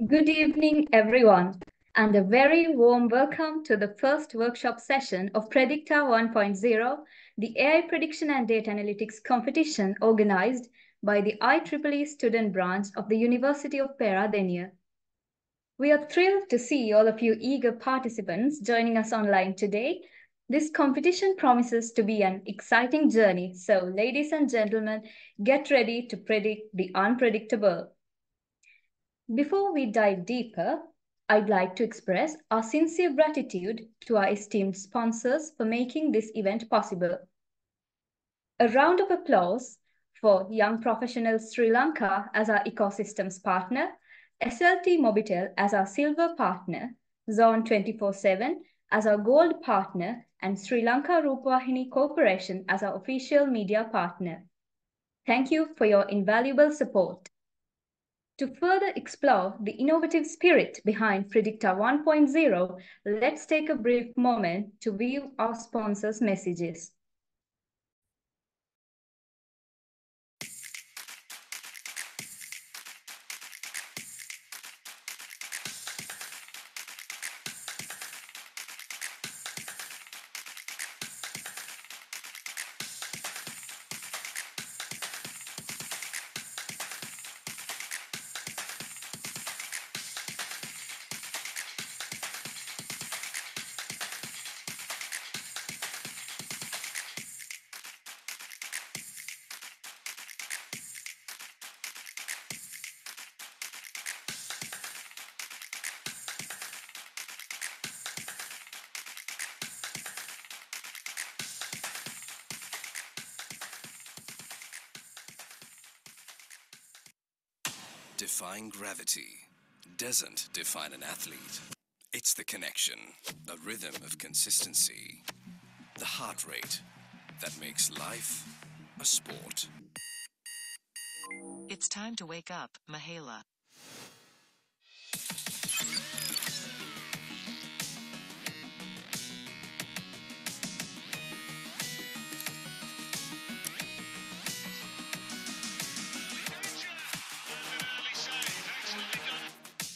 Good evening, everyone, and a very warm welcome to the first workshop session of Predicta 1.0, the AI Prediction and Data Analytics competition organized by the IEEE student branch of the University of Peradeniya. We are thrilled to see all of you eager participants joining us online today. This competition promises to be an exciting journey, so ladies and gentlemen, get ready to predict the unpredictable. Before we dive deeper, I'd like to express our sincere gratitude to our esteemed sponsors for making this event possible. A round of applause for Young Professionals Sri Lanka as our ecosystems partner, SLT Mobitel as our silver partner, Zone 24/7 as our gold partner, and Sri Lanka Rupavahini Corporation as our official media partner. Thank you for your invaluable support. To further explore the innovative spirit behind Predicta 1.0, let's take a brief moment to view our sponsors' messages. Defying gravity doesn't define an athlete. It's the connection, a rhythm of consistency, the heart rate that makes life a sport. It's time to wake up, Mahesha.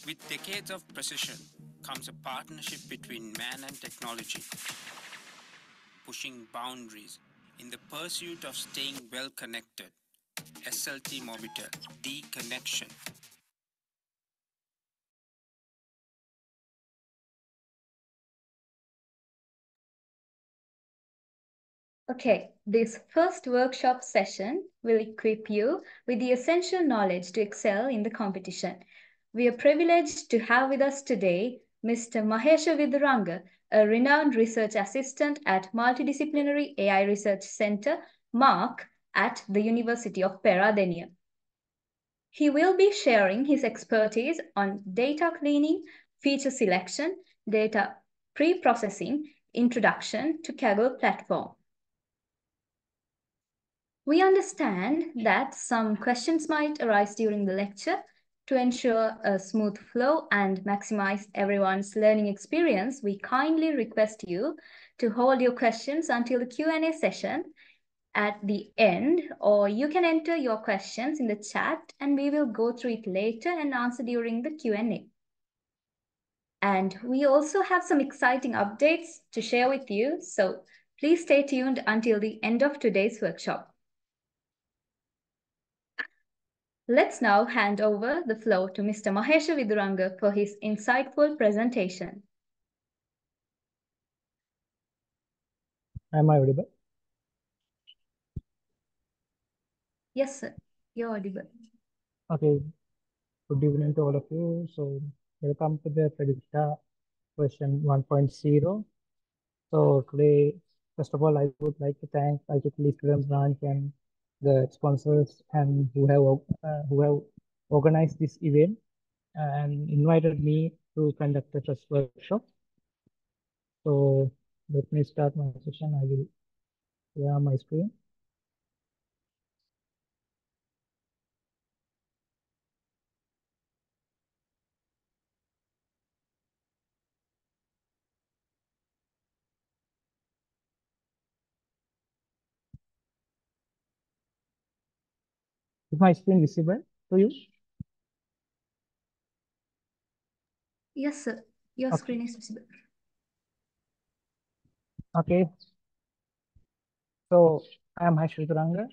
With decades of precision comes a partnership between man and technology, pushing boundaries in the pursuit of staying well connected. SLT Mobitel, the connection. Okay, this first workshop session will equip you with the essential knowledge to excel in the competition. We are privileged to have with us today Mr. Mahesha Viduranga, a renowned research assistant at Multidisciplinary AI Research Center, MARC, at the University of Peradeniya. He will be sharing his expertise on data cleaning, feature selection, data pre-processing, introduction to Kaggle platform. We understand that some questions might arise during the lecture. To ensure a smooth flow and maximize everyone's learning experience, we kindly request you to hold your questions until the Q&A session at the end, or you can enter your questions in the chat and we will go through it later and answer during the Q&A. And we also have some exciting updates to share with you, so please stay tuned until the end of today's workshop. Let's now hand over the floor to Mr. Mahesha Viduranga for his insightful presentation. Am I audible? Yes, sir. You're audible. Okay. Good evening to all of you. So welcome to the Predicta version 1.0. So today, first of all, I would like to thank IEEE student branch and the sponsors and who have organized this event and invited me to conduct the first workshop. So let me start my session. I will share my screen. Is my screen visible to you? Yes, sir. Your Okay. screen is visible. Okay. So I am Mahesha Viduranga.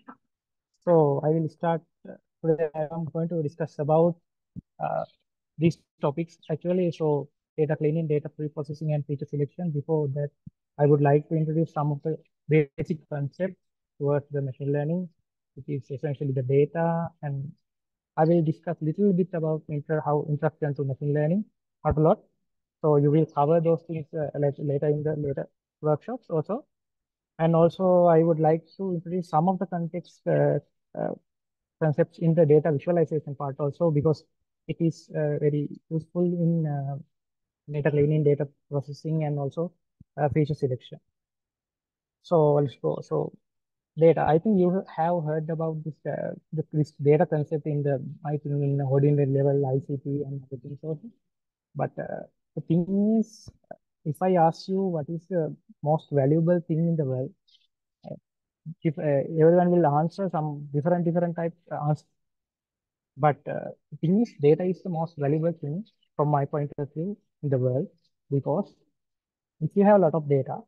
So I will start today. I am going to discuss about uh, these topics actually. So data cleaning, data pre-processing, and feature selection. Before that, I would like to introduce some of the basic concepts towards the machine learning, which is essentially the data, and I will discuss little bit about how introduction to machine learning, not a lot. So you will cover those things later in the later workshops also. And also, I would like to introduce some of the context uh, concepts in the data visualization part also, because it is very useful in data cleaning, data processing, and also feature selection. So let's go. So data. I think you have heard about this data concept in the, I think, in ordinary level ICT and other things also. But the thing is, if I ask you what is the most valuable thing in the world, uh, if everyone will answer some different type answer. But the thing is, data is the most valuable thing from my point of view in the world, because if you have a lot of data,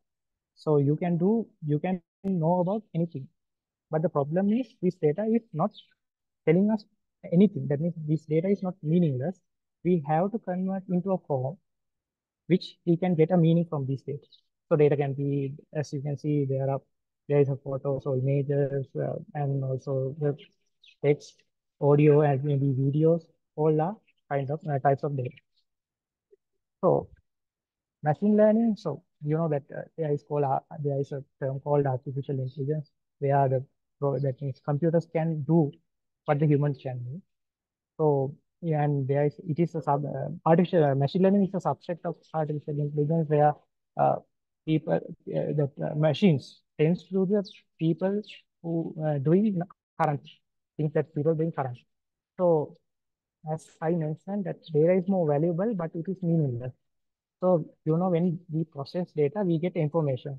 so you can know about anything. But the problem is this data is not telling us anything. That means this data is not meaningless. We have to convert into a form which we can get a meaning from these data. So data can be, as you can see, there is a photos or images, and also the text, audio, and maybe videos. All are kind of types of data. So machine learning. So you know that there is a term called artificial intelligence, where that means computers can do what the humans can do. So yeah, and it is a artificial machine learning is a subset of artificial intelligence, where uh, people that machines tends to do the people who doing current things that people doing current. So as I mentioned, that data is more valuable, but it is meaningless. So, when we process data, we get information.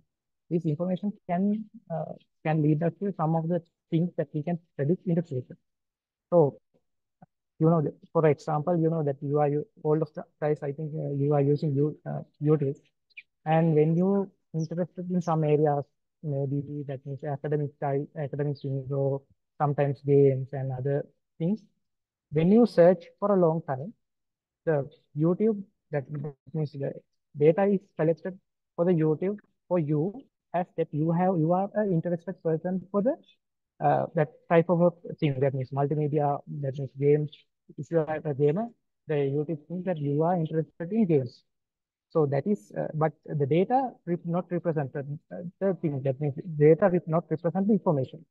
This information can lead us to some of the things that we can predict in the future. So, for example, that all of the guys, I think you are using YouTube, and when you interested in some areas, maybe that means academic things, or sometimes games and other things. When you search for a long time, the YouTube, that means the data is collected for the YouTube for you, as that you are an interested person for the that type of a thing. That means multimedia, that means games. If you are a gamer, the YouTube thinks that you are interested in games. So that is, but the data not represent the thing. That means data not represent the information.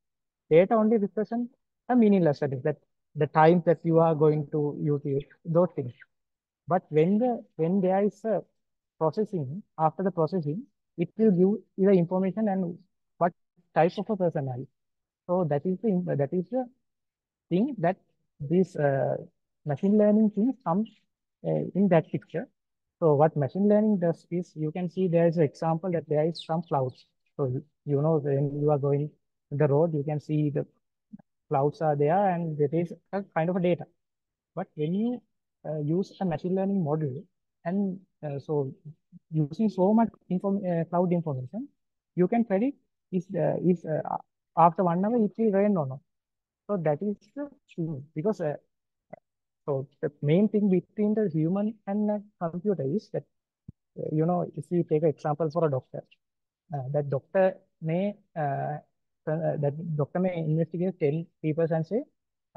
Data only represent a meaningless studies, that the time that you are going to YouTube, those things. But when there is a processing, after the processing, it will give you the information and what type of a person are you. So that is the thing that this machine learning thing comes in that picture. So what machine learning does is, you can see there is an example that there is some clouds. So when you are going the road, you can see the clouds are there, and there is a kind of a data. But when you use a machine learning model, and so using so much cloud information, you can predict is after 1 hour it will rain or not. So that is the thing, because so the main thing between the human and the computer is that if we take an example for a doctor, that doctor may investigate 10 people and say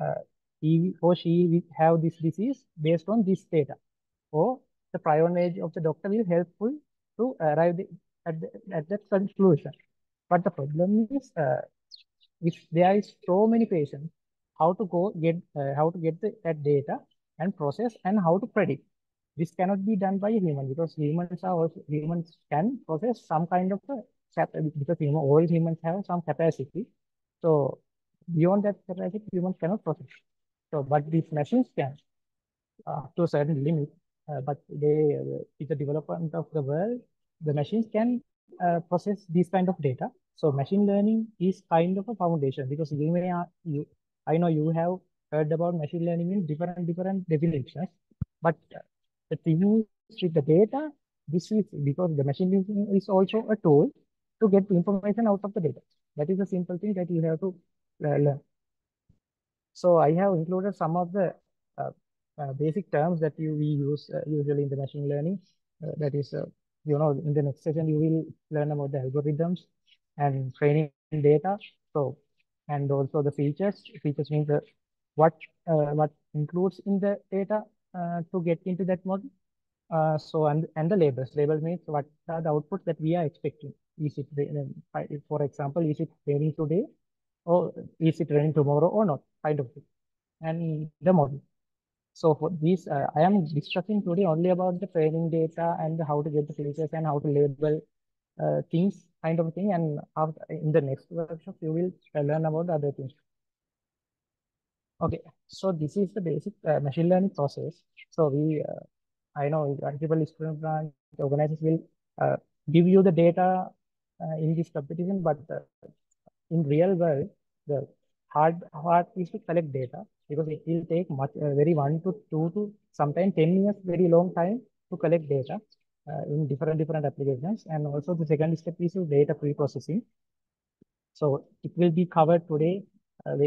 uh, he or she will have this disease based on this data, or the prior knowledge of the doctor will helpful to arrive at that conclusion. But the problem is, if there is so many patients, how to get that data and process, and how to predict. This cannot be done by a human, because humans can process some kind of because all humans have some capacity. So beyond that capacity, humans cannot process. So, but these machines can to a certain limit. But with the development of the world, the machines can process these kind of data. So machine learning is kind of a foundation, because I know you have heard about machine learning in different definitions. But the thing is, with the data. This is because the machine learning is also a tool to get information out of the data. That is a simple thing that you have to learn. So I have included some of the uh, basic terms that we use usually in the machine learning. That is, in the next session, you will learn about the algorithms and training data. So, and also the features. Features means what includes in the data to get into that model. And the labels. Labels means what are the outputs that we are expecting. Is it, for example, is it raining today, or is it raining tomorrow or not, kind of thing. And the model. So for these, I am discussing today only about the training data and how to get the features and how to label things, kind of thing. And after, in the next workshop, you will learn about other things. Okay, so this is the basic machine learning process. So I know multiple student branch organizers will give you the data in this competition, but in real world, the hard is to collect data because it will take much very 1 to 2 to sometimes 10 years, very long time to collect data in different applications. And also the second step is data pre-processing. So it will be covered today,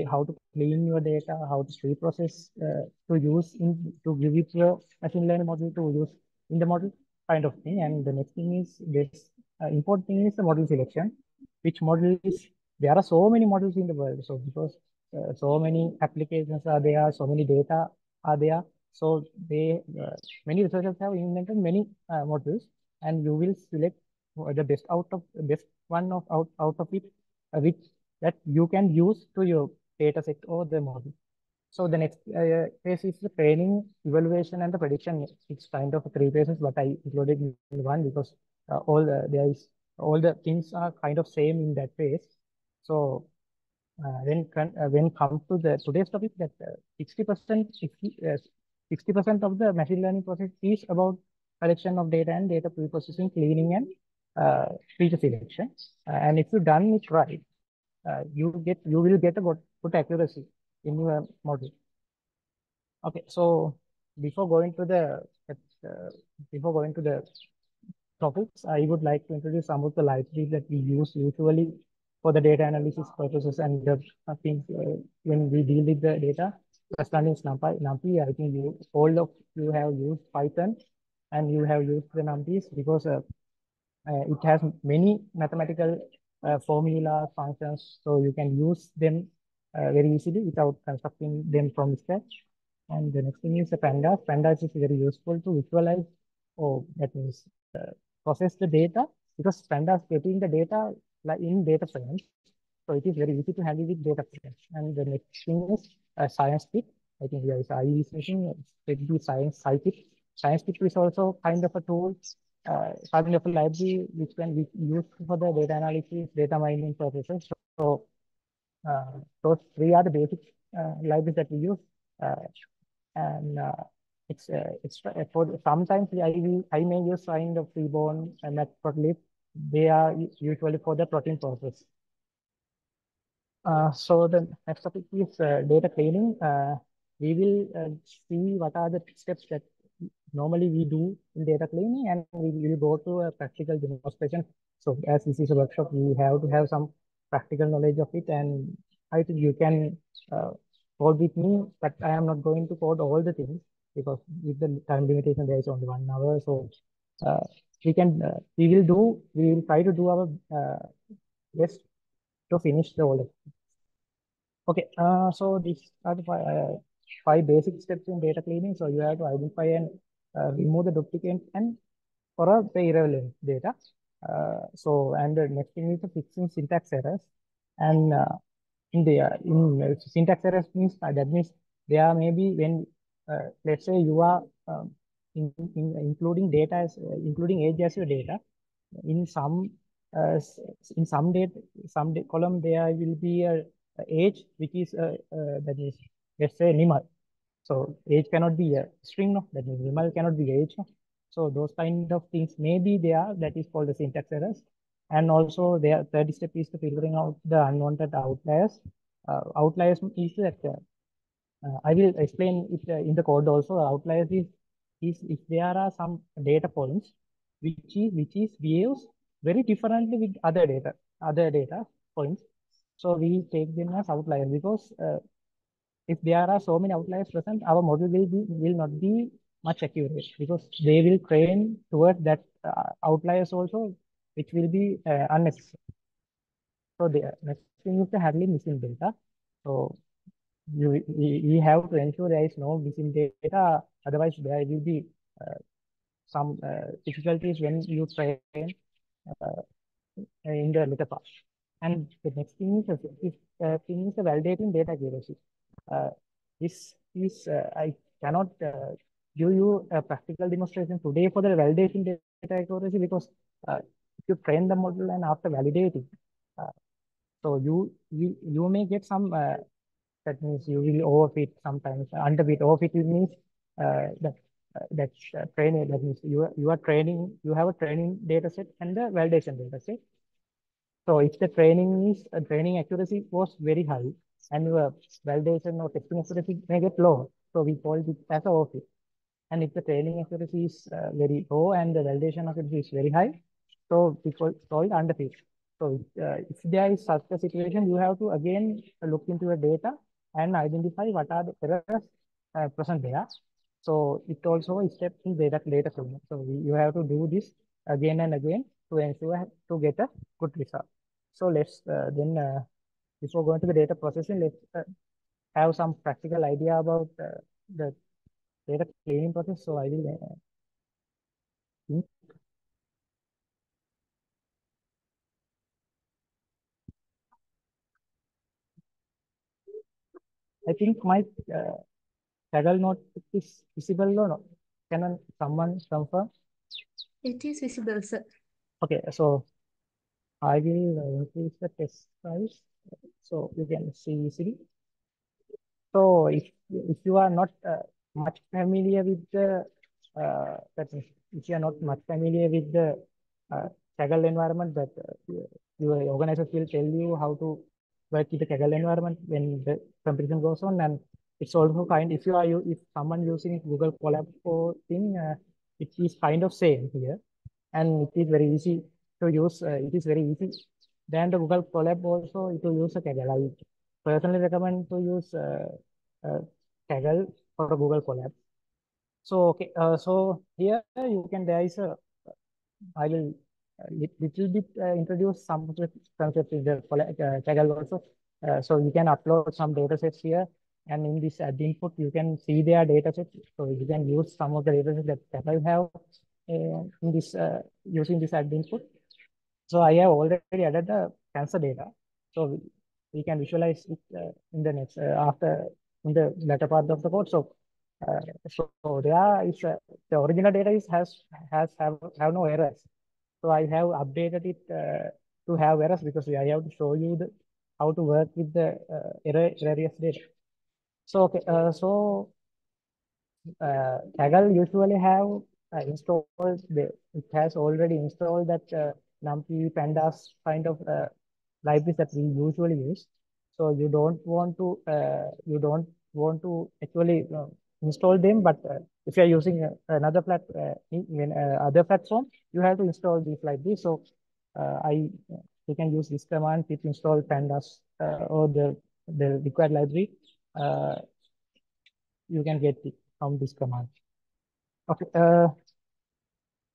how to clean your data, how to pre-process to use to give it your machine learning model to use in the model, kind of thing. And the next thing is this important thing is the model selection. Which model is, there are so many models in the world. So because so many applications are there, so many data are there. So many researchers have invented many models, and you will select the best one out of it, which that you can use to your data set or the model. So the next phase is the training, evaluation, and the prediction. It's kind of 3 phases, but I included in one because all the things are kind of same in that phase. So when come to the today's topic, that 60% of the machine learning process is about collection of data and data pre-processing, cleaning, and feature selection. And if you done it right, you will get a good accuracy in your model. Okay, so before going to the uh, before going to the topics, I would like to introduce some of the libraries that we use usually for the data analysis purposes and the things when we deal with the data. First one is NumPy. I think all of you have used Python and you have used the NumPys because it has many mathematical formula functions, so you can use them very easily without constructing them from scratch. And the next thing is the pandas. Pandas is very useful to visualize, or that means process the data, because pandas getting the data like in data frames. So it is very easy to handle with data frames. And the next thing is SciencePit. I think there is IEEE machine, it be SciencePit. SciencePit is also kind of a tool, kind of a library which can be used for the data analysis, data mining purposes. So those three are the basic libraries that we use. And it's for sometimes I may use kind of Freeborn and Matplotlib. They are usually for the plotting purpose. So the next topic is data cleaning. We will see what are the steps that normally we do in data cleaning, and we will go to a practical demonstration. So as this is a workshop, we have to have some practical knowledge of it, and I think you can code with me, but I am not going to code all the things because with the time limitation, there is only 1 hour. So uh, we will try to do our best to finish the whole. Okay, so these are the five basic steps in data cleaning. So you have to identify and remove the duplicate and corrupt the irrelevant data. And the next thing is the fixing syntax errors. And in syntax errors means that means there may be when let's say you are including data as including age as your data in some date column there will be a age which is that is, let's say, animal. So age cannot be a string, no, that means animal cannot be age, no? So those kind of things may be there, that is called the syntax errors. And also their third step is to filtering out the unwanted outliers. Outliers is that I will explain it in the code also. Outliers is is if there are some data points which is behaves very differently with other data points. So we take them as outliers because if there are so many outliers present, our model will not be much accurate because they will train towards that outliers also, which will be unnecessary. So the next thing is the handling missing data. So we have to ensure there is no missing data. Otherwise, there will be some difficulties when you train uh, in the later part. And the next thing is the validating data accuracy. Uh, this is I cannot give you a practical demonstration today for the validation data accuracy because if you train the model and after validating, uh, so you may get some that means you will overfit sometimes. Underfit, overfit means that's training. That means you are training. You have a training data set and the validation data set. So if the training accuracy was very high and your validation or testing accuracy may get low, so we call it as a overfit. And if the training accuracy is very low and the validation accuracy is very high, so we call it underfit. So if there is such a situation, you have to again look into your data and identify what are the errors present there. So it also is step in data cleanup. So you have to do this again and again to ensure to get a good result. So let's then before going to the data processing, let's have some practical idea about the data cleaning process. So I will think. I think my Kaggle notebook is visible or not? Can someone confirm? It is visible, sir. Okay, so I will increase the test size so you can see easily. So if you are not much familiar with the that means if you are not much familiar with the uh, Kaggle environment, that your organizers will tell you how to work with the Kaggle environment when the competition goes on, and it's also kind if you are if someone using Google Colab for thing, it is kind of same here, and it is very easy to use. It is very easy. Then the Google Colab also to use a Kaggle. I personally recommend to use uh, Kaggle for Google Colab. So okay, so here you can there is a I will little bit introduce some of the concepts in the Kaggle also. So you can upload some data sets here, and in this add input you can see their data sets. So you can use some of the data sets that Kaggle have in this using this add input. So I have already added the cancer data. So we can visualize it in the next after in the latter part of the code. So uh, so there is the original data is have no errors. So I have updated it to have errors because I have to show you the how to work with the errors data. So okay, so Kaggle usually have installed it has already installed that NumPy pandas kind of libraries that we usually use. So you don't want to actually install them, but if you are using another other platform, you have to install these libraries. So I you can use this command pip install pandas or the required library. Uh, you can get it from this command. Okay,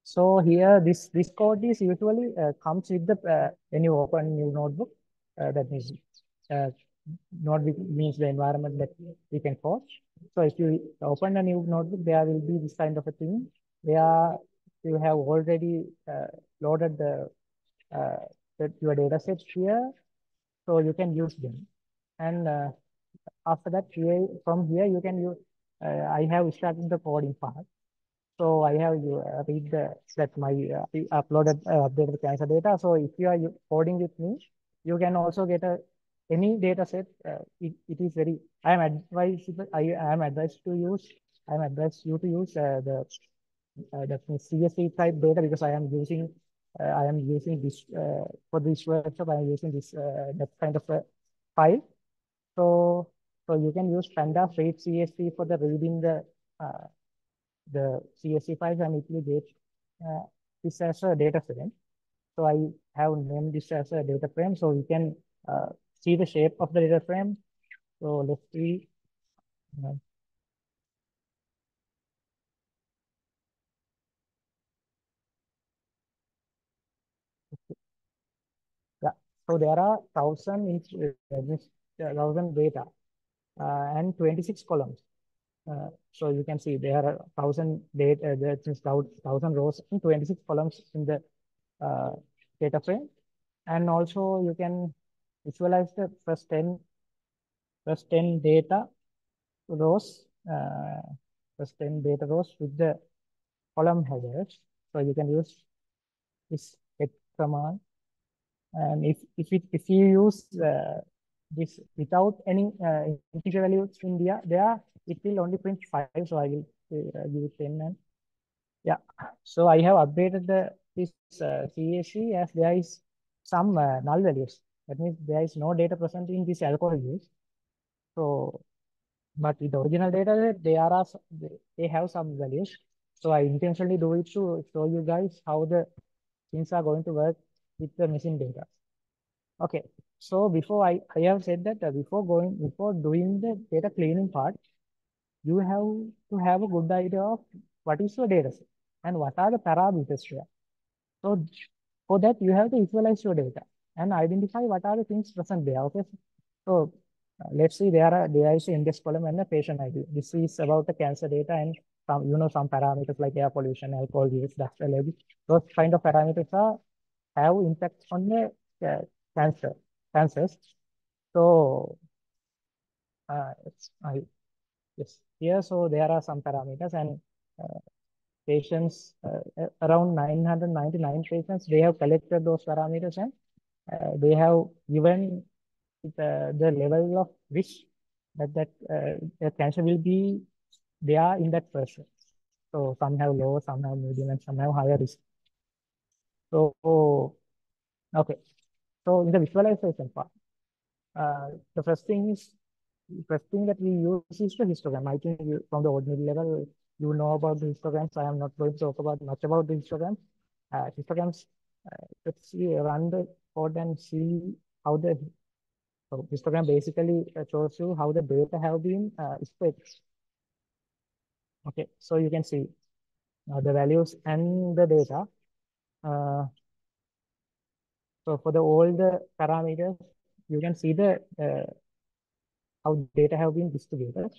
so here this code is usually comes with the when you open new notebook. That means uh, notebook means the environment that we can code. So if you open a new notebook, there will be this kind of a thing where you have already loaded uh, your data sets here, so you can use them. And after that, from here you can use. I have started the coding part. So I have you read that my updated cancer data. So if you are coding with me, you can also get any data set. It is very. I am advised to use. I am advised you to use that means CSV type data because I am using this for this workshop. I am using this that kind of a file. So so you can use pandas read CSV for the reading the uh, the CSV files and it will get this as a data frame. So I have named this as a data frame, so we can see the shape of the data frame. So let's see. Uh, yeah. So there are 1,000 data and 26 columns. So you can see there are 1,000 data, that is 1,000 rows and 26 columns in the uh, data frame. And also you can visualize the first 10 data rows, first 10 data rows with the column headers. So you can use this get command. And if you use this without any integer values in there, it will only print 5. So I will give it 10 and yeah. So I have updated this CAC as there is some null values. That means there is no data present in this algorithm. So, but in the original data, they have some values. So I intentionally do it to show you guys how the things are going to work with the missing data. Okay. So before I have said that before doing the data cleaning part, you have to have a good idea of what is your data set and what are the parameters here. So for that, you have to visualize your data and identify what are the things present there. Okay. So let's see, there is an index column and a patient ID. This is about the cancer data and some parameters like air pollution, alcohol use, dust allergy. Those kind of parameters have impact on the cancer cancers. So yes, here so there are some parameters and uh, patients around 999 patients they have collected those parameters and they have given the level of risk that cancer will be there in that person. So some have low, some have medium, and some have higher risk. So okay. So in the visualization part, the first thing that we use is the histogram. I think from the ordinary level, you know about the histograms. I am not going to talk about much about the histograms. Histograms, let's see, run the code and see how the histogram basically shows you how the data have been split. Okay, so you can see the values and the data. Uh, so for all the parameters, you can see the how data have been distributed.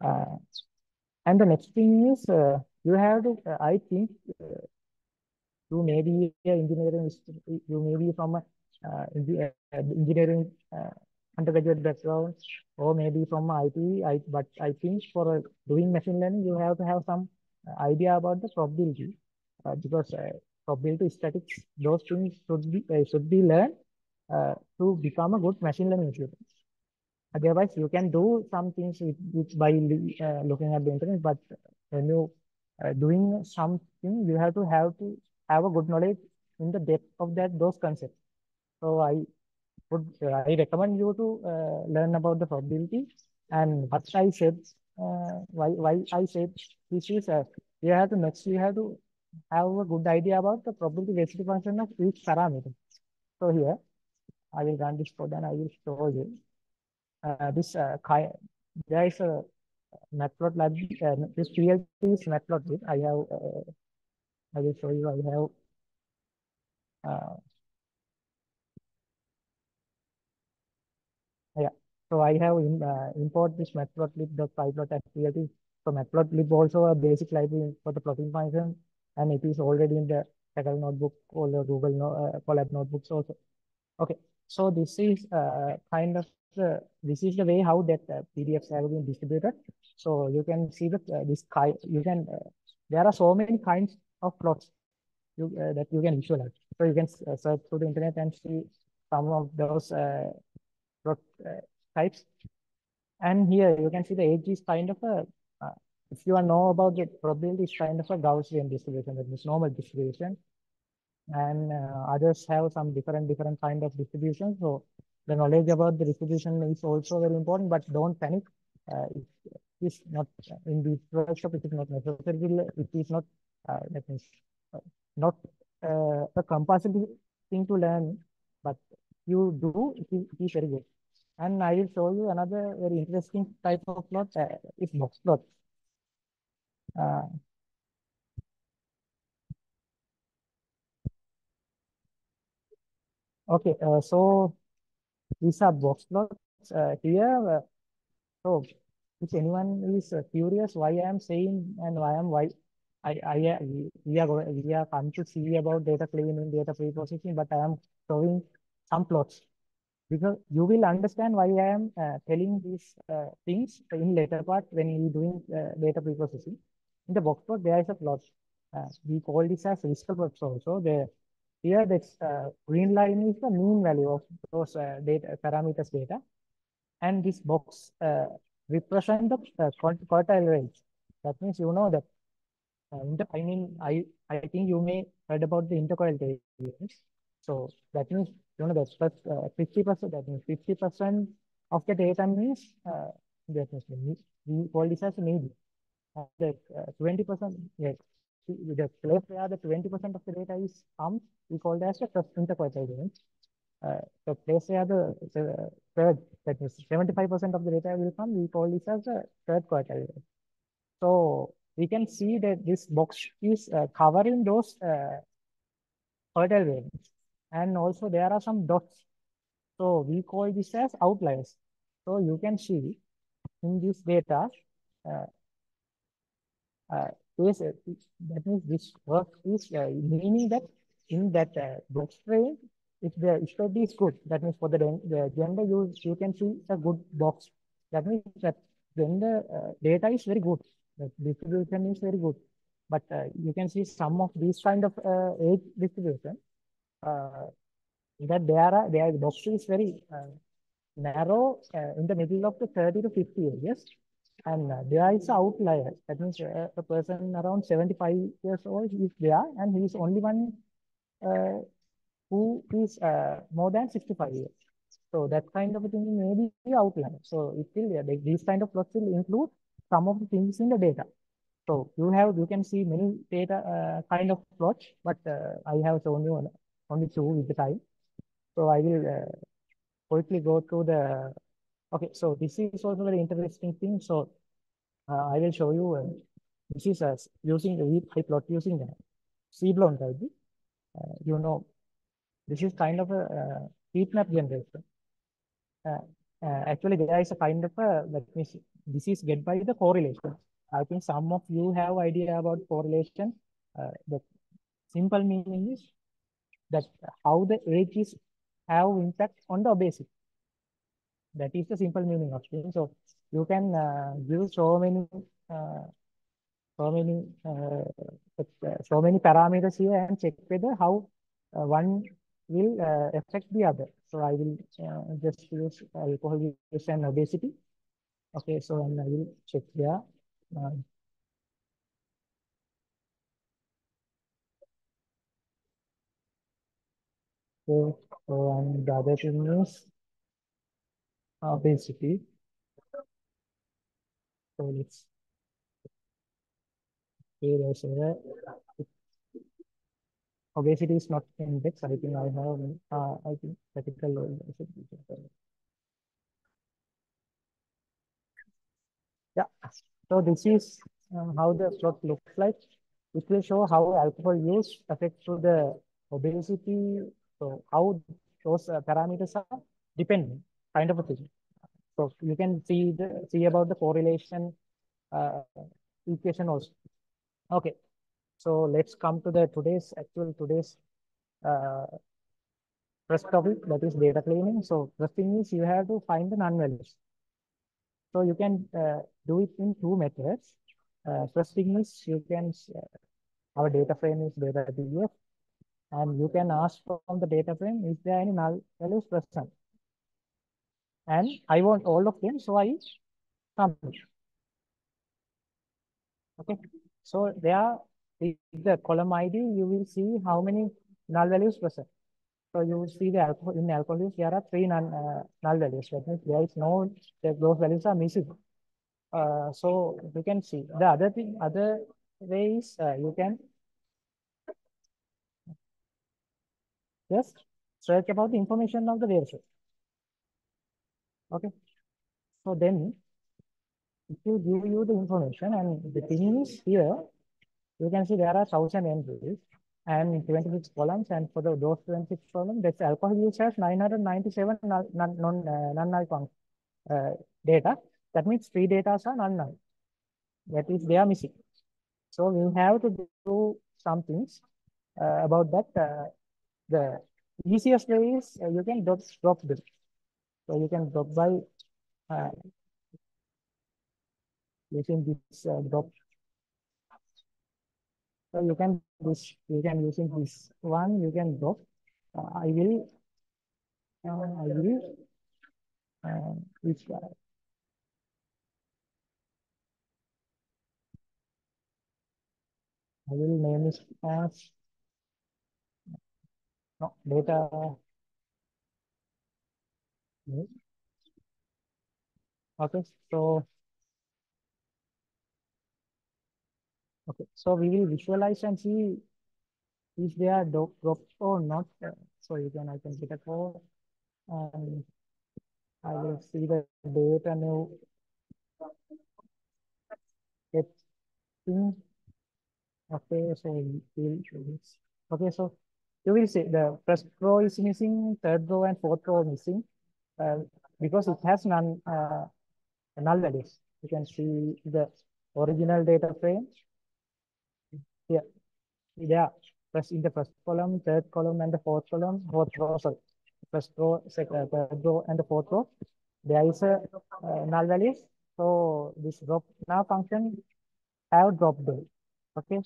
Uh, and the next thing is you have to, I think you may be engineering, you may be from a engineering undergraduate background, or maybe from IT. But I think for doing machine learning, you have to have some idea about the probability, because probability statistics, those things should be learned to become a good machine learning student. Otherwise, you can do some things by looking at the internet, but when you doing something, you have a good knowledge in the depth of those concepts. So I recommend you to learn about the probability and what I said. Why I said this is you have to have a good idea about the probability density function of each parameter. So here I will run this code and I will show you this there is a matplot library. This PLT is matplot. I will show you. Uh, yeah. So I have import this matplotlib.pyplot as PLT. So matplotlib also a basic library for the plotting function, and it is already in the Kaggle notebook or the Google Colab notebooks also. Okay. So this is the way how that PDFs have been distributed. So you can see that there are so many kinds of plots that you can visualize. So you can search through the internet and see some of those plot types. And here you can see the age is kind of if you know about the probability, is kind of a Gaussian distribution, that means normal distribution. And others have some different kind of distribution. So the knowledge about the distribution is also very important, but don't panic. is not in the workshop. It is not necessary. It is not that means uh, not a compulsory thing to learn, but you do. It is very good. And I will show you another very interesting type of plot. It's box plot. Uh, okay, so these are box plots here. So, if anyone is curious why I am saying and why we are come to see about data cleaning, data pre-processing, but I am showing some plots because you will understand why I am telling these things in later part when you doing data pre-processing. In the box plot, there is a plot. We call this as physical plots also. Here, this green line is the mean value of those data parameters data, and this box represent the quartile range. That means you know that I think you may heard about the interquartile variance. So that means you know that 50%. That means 50% of the data means that means we call this as median. The 20%, yes, the place where the 20% of the data is comes, we call that as the interquartile variance. The place where the third, that means 75% of the data will come, we call this as the third quartile. So we can see that this box is covering those quartile variants. And also there are some dots. So we call this as outliers. So you can see in this data, uh, uh, is, that means this work is meaning that in that box frame, if the study is good, that means for the gender, you can see a good box. That means that when the data is very good, the distribution is very good. But you can see some of these kind of age distribution uh, that their box is very narrow in the middle of the 30 to 50 years. And there is an outlier. That means a person around 75 years old is there, and he is only one uh, who is more than 65 years. So that kind of a thing may be outlier. So it will these kind of plots will include some of the things in the data. So you can see many data kind of plots, but I have shown you only two with the time. So I will quickly go to the okay. So this is also very interesting thing. So I will show you. This is using the I plot using the C-blown library. You know, this is kind of a heat map generation. Uh, Actually, there is a kind of a let me see. This is get by the correlation. I think some of you have idea about correlation. The simple meaning is that how the age is have impact on the obesity. That is the simple meaning of it. So you can give uh, so many so many parameters here and check whether how one will affect the other. So I will just use alcohol use and obesity. Okay, so and I will check there. Uh, and the other thing is obesity. So let's say there's obesity is not index. I think I have I think critical load. Yeah. So this is how the plot looks like. It will show how alcohol use affects to the obesity. So how those parameters are dependent, kind of a thing. So you can see about the correlation uh, equation also. Okay. So let's come to the today's uh, first topic, that is data cleaning. So the thing is you have to find the non-values. So you can do it in two methods. First thing is you can our data frame is data DF, and you can ask from the data frame is there any null values present, and I want all of them, so I submit. Okay, so there with the column ID you will see how many null values present. So you will see the alcohol in alcohol use there are three null values. That means there is no those values are missing. So you can see the other way is you can just search about the information of the dataset. Okay. So then if you give you the information, and the thing is here, you can see there are 1,000 entries and 26 columns, and for those 26 columns, that's alcohol use has 997 non-null data. That means 3 data are non-null. That is, they are missing. So we have to do some things about that. The easiest way is you can drop this. So you can drop by using this drop. So you can using this one, you can drop. I will which I will name it as no, data. Okay, so we will visualize and see if they are dropped or not. So I can get a code and I will see the data new get thing. Okay, so we'll show this. Okay, so you will see the first row is missing, third row and fourth row missing uh, because it has null values. You can see the original data frame here. Yeah, first in the first column, third column, and the fourth row, sorry, first row, second, third row, and the fourth row, there is a null values. So this drop now function have dropped them. Okay.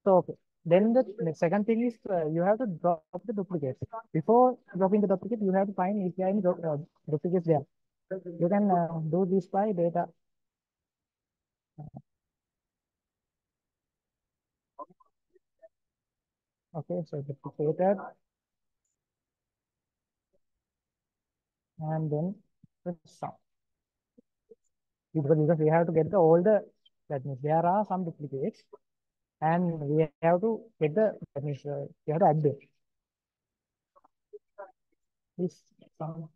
So okay. Then the second thing is you have to drop the duplicates. Before dropping the duplicate, you have to find if there are any duplicates there. You can do this by data. Okay, so duplicated, and then the sum. Because we have to get the all the, that means there are some duplicates and we have to get the, that means we have to add them. This sum.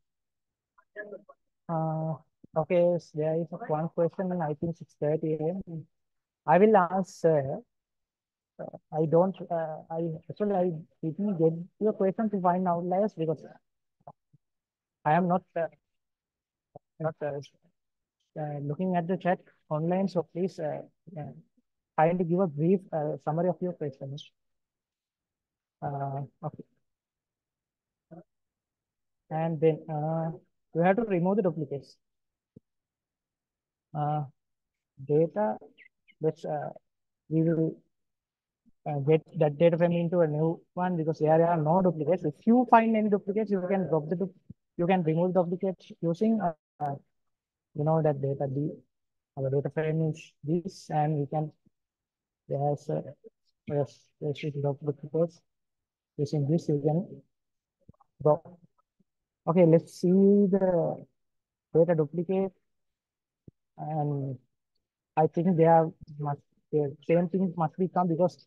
Okay, so there is one question, I think 6:30 a.m. I will answer. I don't, I actually, I didn't get your question to find outliers because I am not looking at the chat online. So please kindly give a brief summary of your questions. Okay. And then you have to remove the duplicates. Data, let's we will get that data frame into a new one because there are no duplicates. If you find any duplicates, you can drop you can remove duplicates using that data our data frame is this, and we can yes, drop duplicates using this. You can drop. Okay, let's see the data duplicate, and I think the same thing must become because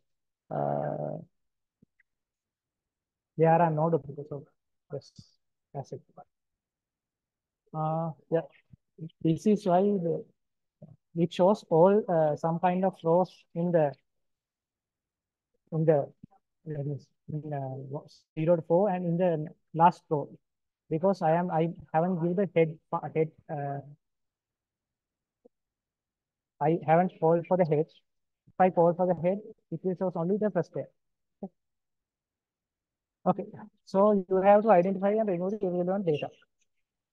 uh, there are no duplicates of this asset. Yeah, this is why it shows all some kind of rows in the let me see, in 0 to 4 and in the last row because I haven't given the head I haven't called for the head. If I call for the head, it will show only the first head. Okay, so you have to identify and remove the irrelevant data.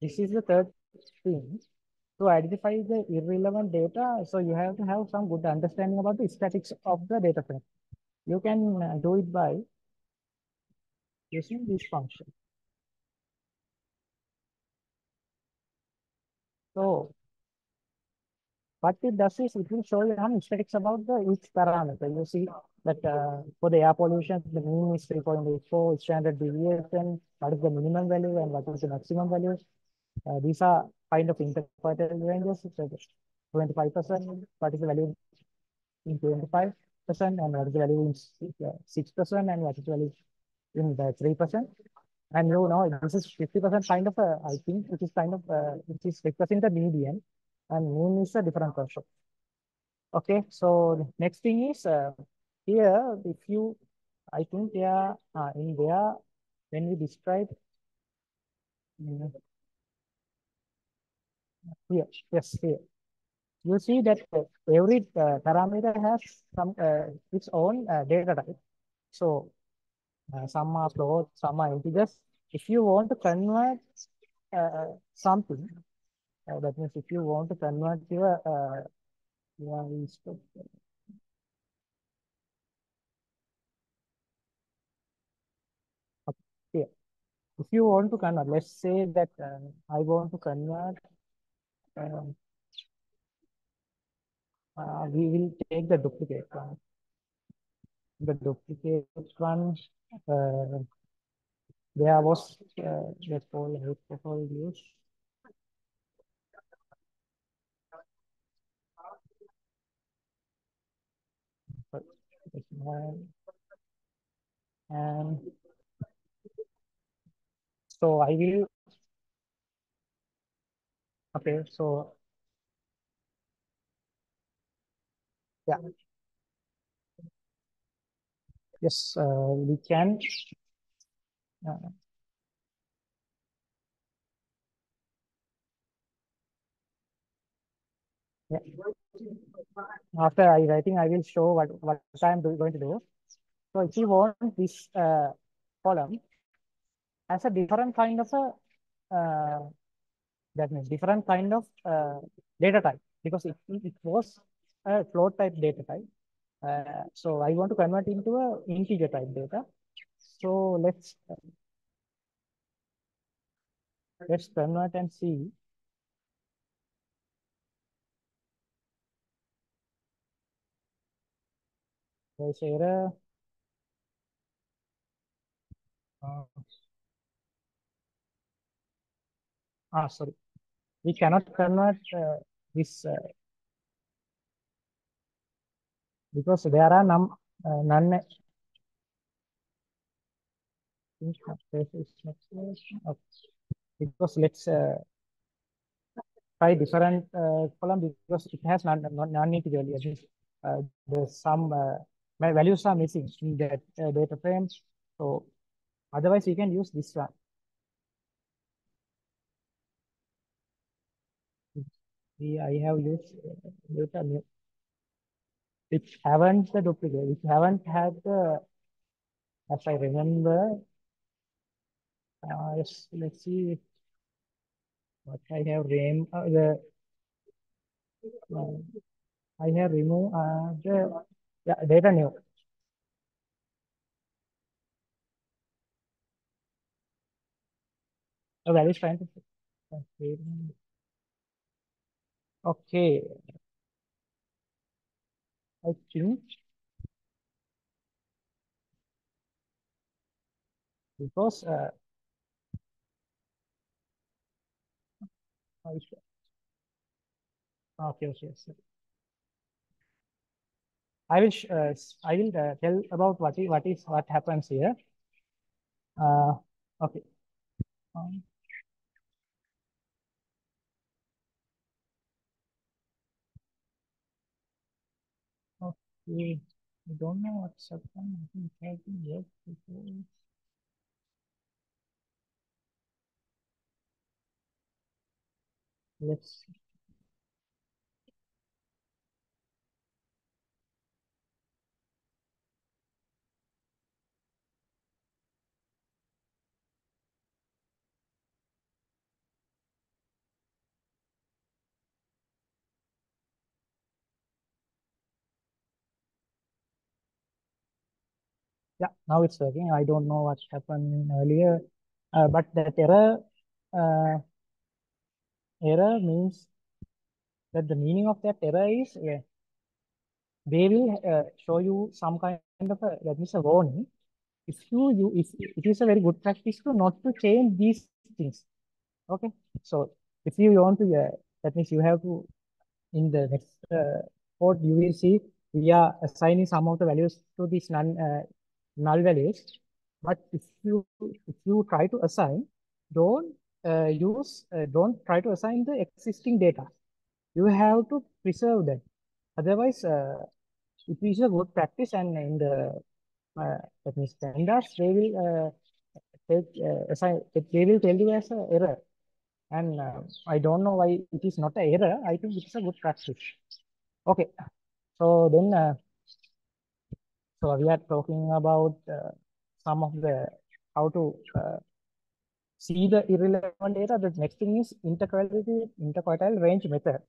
This is the third thing. To identify the irrelevant data, so you have to have some good understanding about the statics of the data frame. You can do it by using this function. So what it does is it will show you some statics about each parameter. You see that for the air pollution, the mean is 3.84, standard deviation, what is the minimum value and what is the maximum value. These are kind of interpreted ranges. 25%, what is the value in 25%, and what is the value in 6%, and what is the value in the 3%. And you know, this is 50% kind of a, I think it is kind of, it is representing the median, and mean is a different concept. Okay, so the next thing is here, if you, I think there, in there, when we describe, here, yes, here. You see that every parameter has some its own data type. So some are float, some are integers. If you want to convert something, that means if you want to convert your here. If you want to convert, let's say that I want to convert. We will take the duplicate one. The duplicate one, there was let's call protocol use. And so I will, okay, so yeah, yes, we can. Yeah. After I think I will show what I'm going to do. So if you want this column as a different kind of a that means different kind of data type, because it was a float type data type. So I want to convert into a integer type data. So let's convert and see. There's error. Sorry, we cannot convert this because there are none. Because let's try different column, because it has non-integer values. There's some values are missing in that data frame. So otherwise, you can use this one. I have used data new, which haven't the duplicate, which haven't had the, as I remember. Yes, let's see what I have named. I have removed the data new. A value is trying to. Okay. I think because okay, okay. I will tell about what happens here. Okay. Okay. I don't know what's happened. I think it has been worked before. Let's see. Yeah, now it's working. I don't know what happened earlier, but that error means that the meaning of that error is they will show you some kind of that means a warning. If it is a very good practice to not to change these things. Okay, so if you want to, that means you have to in the next code, you will see we are assigning some of the values to these null values. But if you try to assign, don't don't try to assign the existing data. You have to preserve that. Otherwise, it is a good practice, and in the that means standards, they will take assign. They will tell you as an error, and I don't know why it is not an error. I think it's a good practice. Okay, so then so we are talking about some of the how to see the irrelevant data. The next thing is interquartile range method.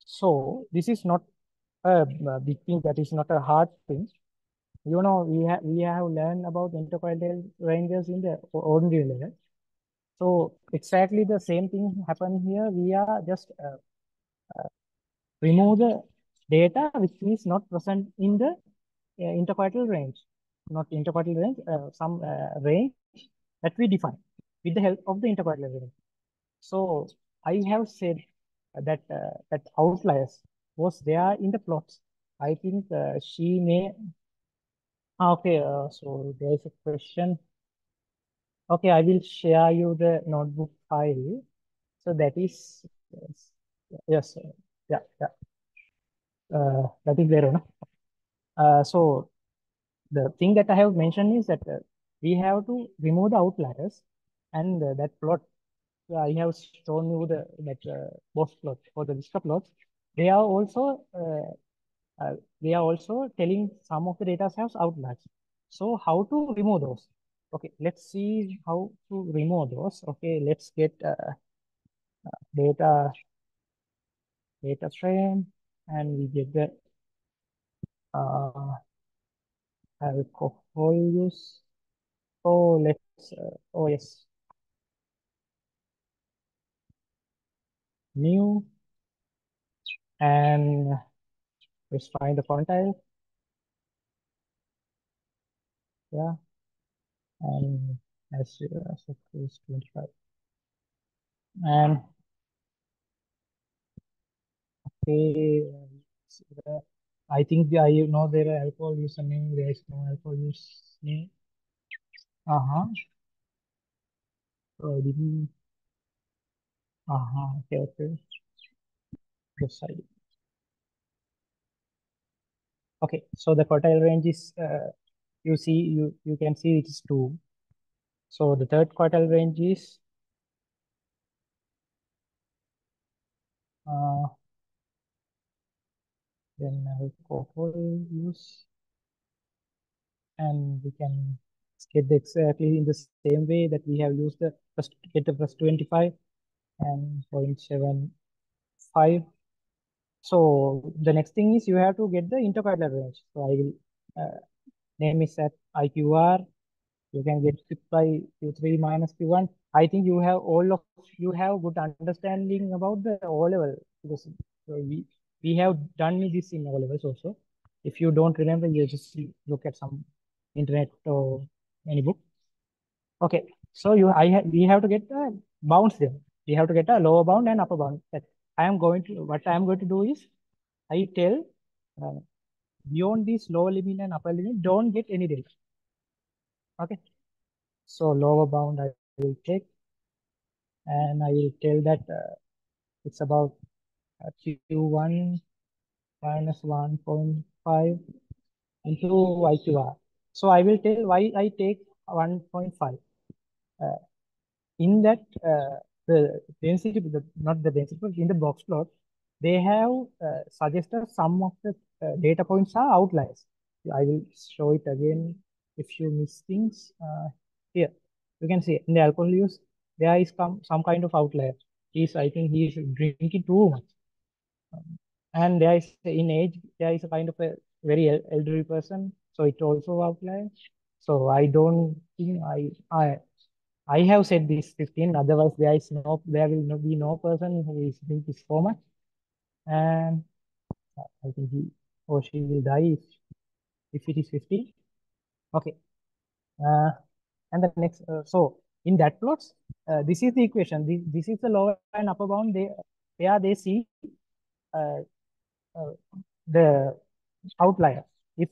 So this is not a big thing. That is not a hard thing. You know, we have learned about interquartile ranges in the ordinary level. So exactly the same thing happened here. We are just remove the data which is not present in the interquartile range, not interquartile range, some range that we define with the help of the interquartile range. So I have said that that outliers was there in the plots. I think she may. Okay, so there is a question. Okay, I will share you the notebook file. So that is yes, yeah, yeah. That is there, no? So the thing that I have mentioned is that we have to remove the outliers, and that plot I have shown you that both plot for the Vista plots. They are also telling some of the data has outliers. So how to remove those? Okay, let's see how to remove those. Okay, let's get data frame, and we get the alcohol use. Oh, let's oh yes, new, and let's find the quantile. Yeah, and as it is 25, and okay, I think you know there are alcohol username. There is no alcohol username. So I didn't. Okay, okay. Yes, I did. Okay, so the quartile range is you can see it is 2. So the third quartile range is uh, then alcohol use, and we can get the exactly in the same way that we have used the first get the plus 25 and 0.75. So the next thing is you have to get the interquartile range. So I will name is at IQR. You can get it by Q3 minus Q1. I think you have good understanding about the O level, because we have done this in O levels also. If you don't remember, you just look at some internet or any book. Okay, so we have to get the bounds there. We have to get a lower bound and upper bound. What I am going to do is I tell uh, beyond this lower limit and upper limit, don't get any data. Okay, so lower bound I will take, and I will tell that it's about Q1 minus 1.5 into IQR. So I will tell why I take 1.5. In that the density, not the density, but in the box plot, they have suggested some of the data points are outliers. I will show it again if you miss things. Here, you can see in the alcohol use, there is some kind of outlier. I think he is drinking too much. And there is in age, there is a kind of a very elderly person, so it also outlier. So I don't think I have said this 15, otherwise there will not be no person who is doing this format. And I think he or she will die if it is 15. Okay. And the next, so in that plots, this is the equation. This is the lower and upper bound. They see the outlier. If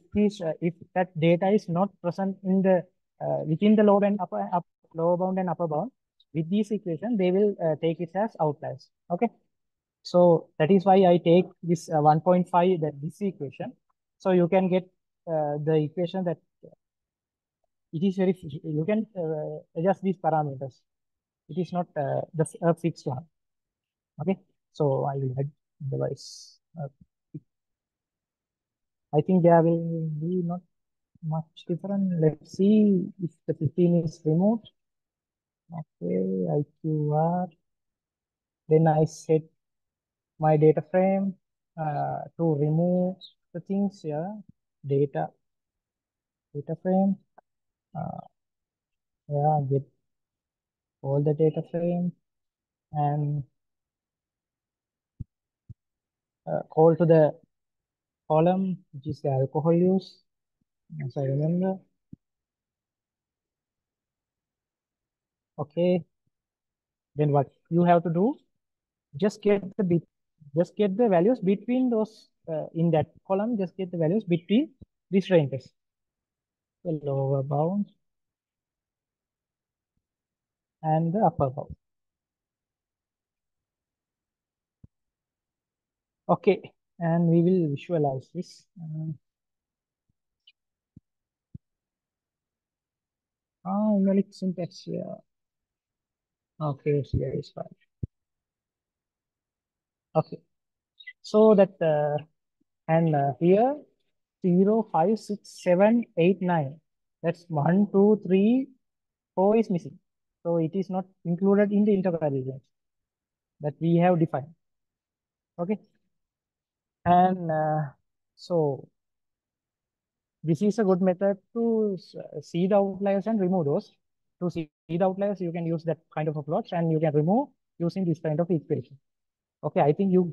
that data is not present in the within the lower bound and upper bound, with these equation they will take it as outliers. Okay, so that is why I take this 1.5, that this equation. So you can get the equation that it is very, you can adjust these parameters. It is not the fixed one. Okay, so I will add device. I think there will be not much different. Let's see if the 15 is removed. Okay, IQR. Then I set my data frame to remove the things here. Data frame. Yeah, get all the data frame and call to the column, which is the alcohol use, as I remember. Okay, then what you have to do, just get the values between those in that column. Just get the values between these ranges, the lower bound and the upper bound. Okay, and we will visualize this. Numeric syntax here. Okay, so here is fine. Okay, so that and here 0, 5, 6, 7, 8, 9. That's 1, 2, 3, 4 is missing. So it is not included in the interval regions that we have defined. Okay. And so this is a good method to see the outliers and remove those. To see the outliers, you can use that kind of approach, and you can remove using this kind of equation. Okay, I think you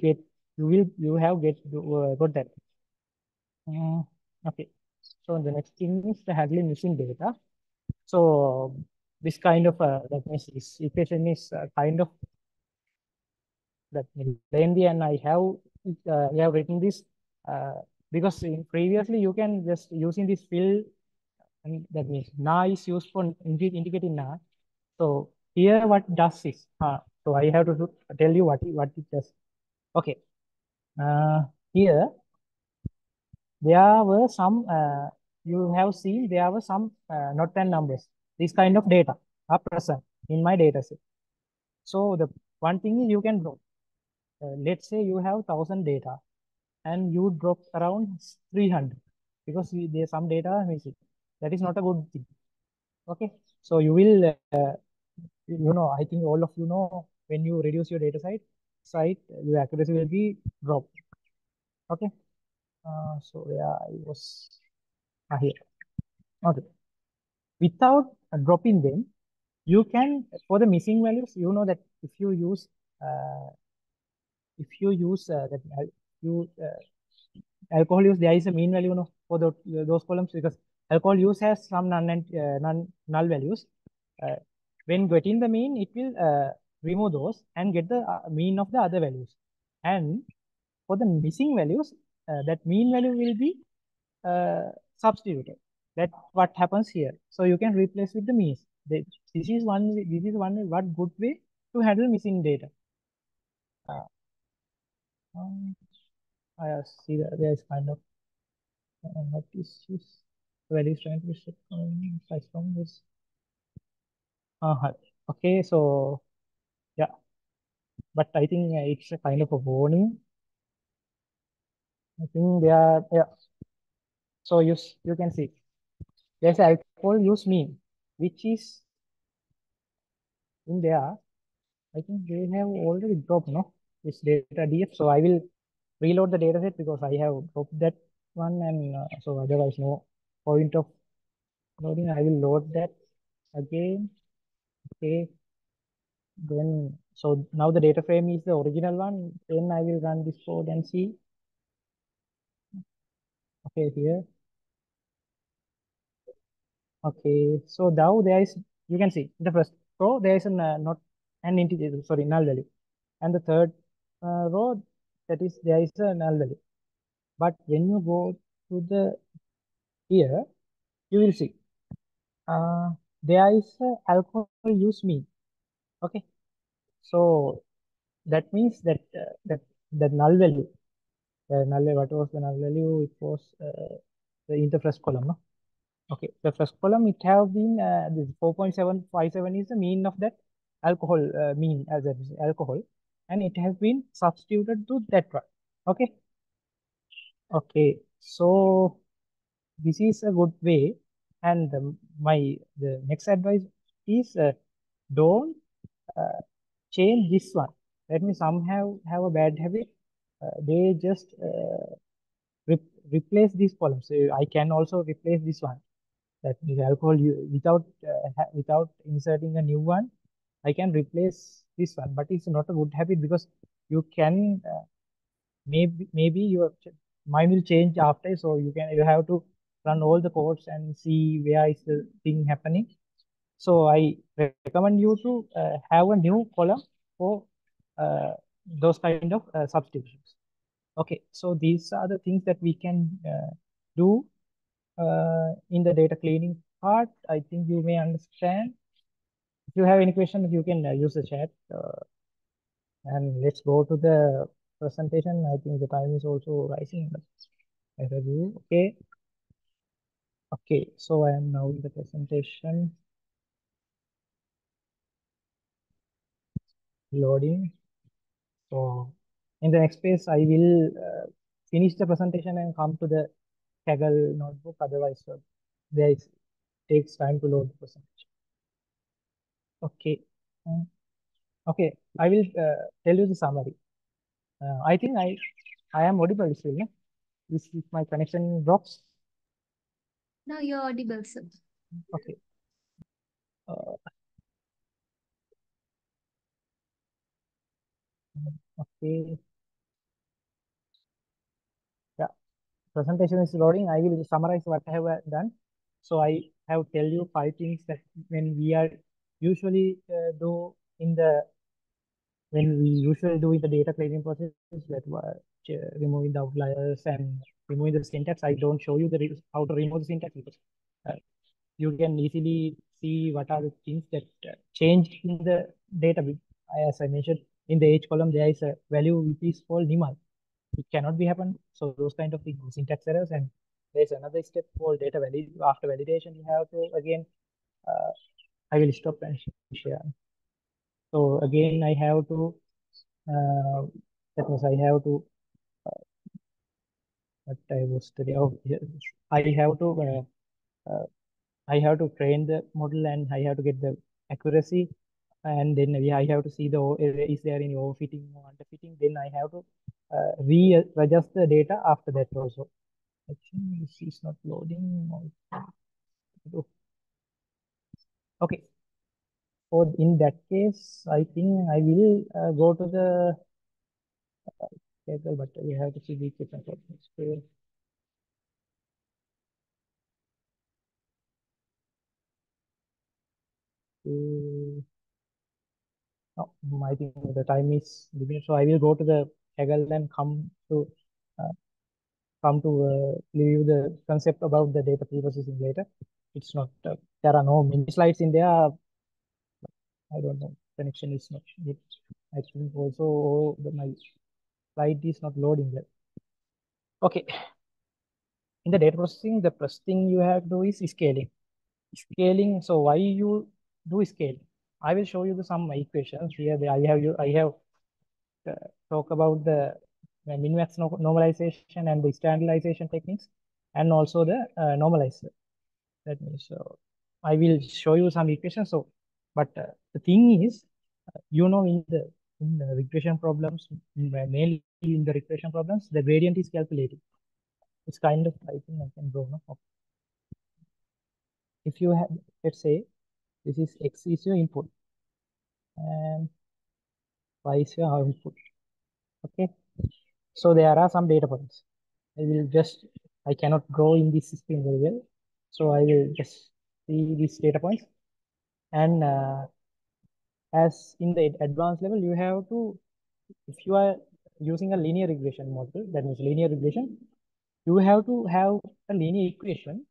have got that. Okay. So the next thing is the handling missing data. So this kind of that means this equation is kind of that lengthy, and I have written this because previously you can just using this fill, and that means na is used for indicating na. So here what does is so I have to tell you what it does. Okay, here there were some you have seen there were some not 10 numbers. This kind of data are present in my data set. So the one thing is you can drop. Let's say you have 1,000 data and you drop around 300 because there's some data missing. That is not a good thing. Okay, so you will I think all of you know, when you reduce your data site your accuracy will be dropped. Okay, so yeah, I was here. Okay, without dropping them, you can, for the missing values, you know that if you use that you alcohol use, there is a mean value for those columns, because alcohol use has some null values. When getting the mean, it will remove those and get the mean of the other values. And for the missing values, that mean value will be substituted. That's what happens here. So you can replace with the means. This is one what good way to handle missing data. I see that there is kind of what is this value is trying to set size from this. Okay, so yeah, but I think it's a kind of a warning. I think they are, yeah. So you can see there's alcohol use mean, which is in there. I think they have already dropped this data df. So I will reload the data set because I have dropped that one, and so otherwise no point of loading. I will load that again. Okay, then so now the data frame is the original one. Then I will run this code and see. Okay, here. Okay, so now there is, you can see the first row there is not an integer, sorry, null value, and the third row that is there is a null value. But when you go to the here, you will see there is a alcohol use mean. Okay, so that means that that the null value, what was the null value? It was in the first column. No? Okay, the first column it have been this 4.757 is the mean of that alcohol mean as a alcohol, and it has been substituted to that one. Okay, okay, so this is a good way, and the next advice is don't change this one. Let me some have a bad habit. They just replace these columns. So I can also replace this one. That means alcohol without inserting a new one. I can replace this one, but it's not a good habit because you can maybe your mind will change after. So you have to run all the codes and see where is the thing happening. So I recommend you to have a new column for those kind of substitutions. Okay, so these are the things that we can do in the data cleaning part. I think you may understand. If you have any questions, you can use the chat. And let's go to the presentation. I think the time is also rising. I heard you. Okay. Okay, so I am now in the presentation. Loading. So in the next phase, I will finish the presentation and come to the Kaggle notebook. Otherwise, there is takes time to load the presentation. Okay. Okay, I will tell you the summary. I think I am audible still. No? This is my connection drops. Now you're audible, sir. Okay. Okay. Yeah. Presentation is loading. I will summarize what I have done. So I have tell you 5 things that when we are usually do in the when we usually do in the data cleaning process, that removing the outliers and removing the syntax. I don't show you how to remove the syntax because uh, you can easily see what are the things that changed in the data. As I mentioned, in the age column, there is a value which is called nimal. It cannot be happen. So those kind of things, syntax errors, and there's another step called data valid. After validation, you have to again. I will stop and share. So again, I have to. That means I have to. What I was studying. Oh, yes. I have to. I have to train the model and I have to get the accuracy, and then I have to see is there any overfitting or underfitting. Then I have to readjust the data after that also. I think this is not loading. Okay. So in that case, I think I will go to the table, but we have to see the different options. No, I think the time is limited, so I will go to the Kaggle and uh, come to review the concept about the data preprocessing later. It's not there are no mini slides in there. I don't know. Connection is not good. I think also my slide is not loading there. Okay. In the data processing, the first thing you have to do is scaling. Scaling. So why you do scaling? I will show you some equations here. I have talk about the min-max normalization and the standardization techniques, and also the normalizer. That means I will show you some equations. So, but the thing is, in the regression problems, mainly in the regression problems, the gradient is calculated. It's kind of, I think I can draw. No? Okay. If you have, let's say, this is x is your input and y is your output. Okay. So there are some data points. I cannot draw in this screen very well. So I will just see these data points. And as in the advanced level, you have to, if you are using a linear regression model, that means linear regression, you have to have a linear equation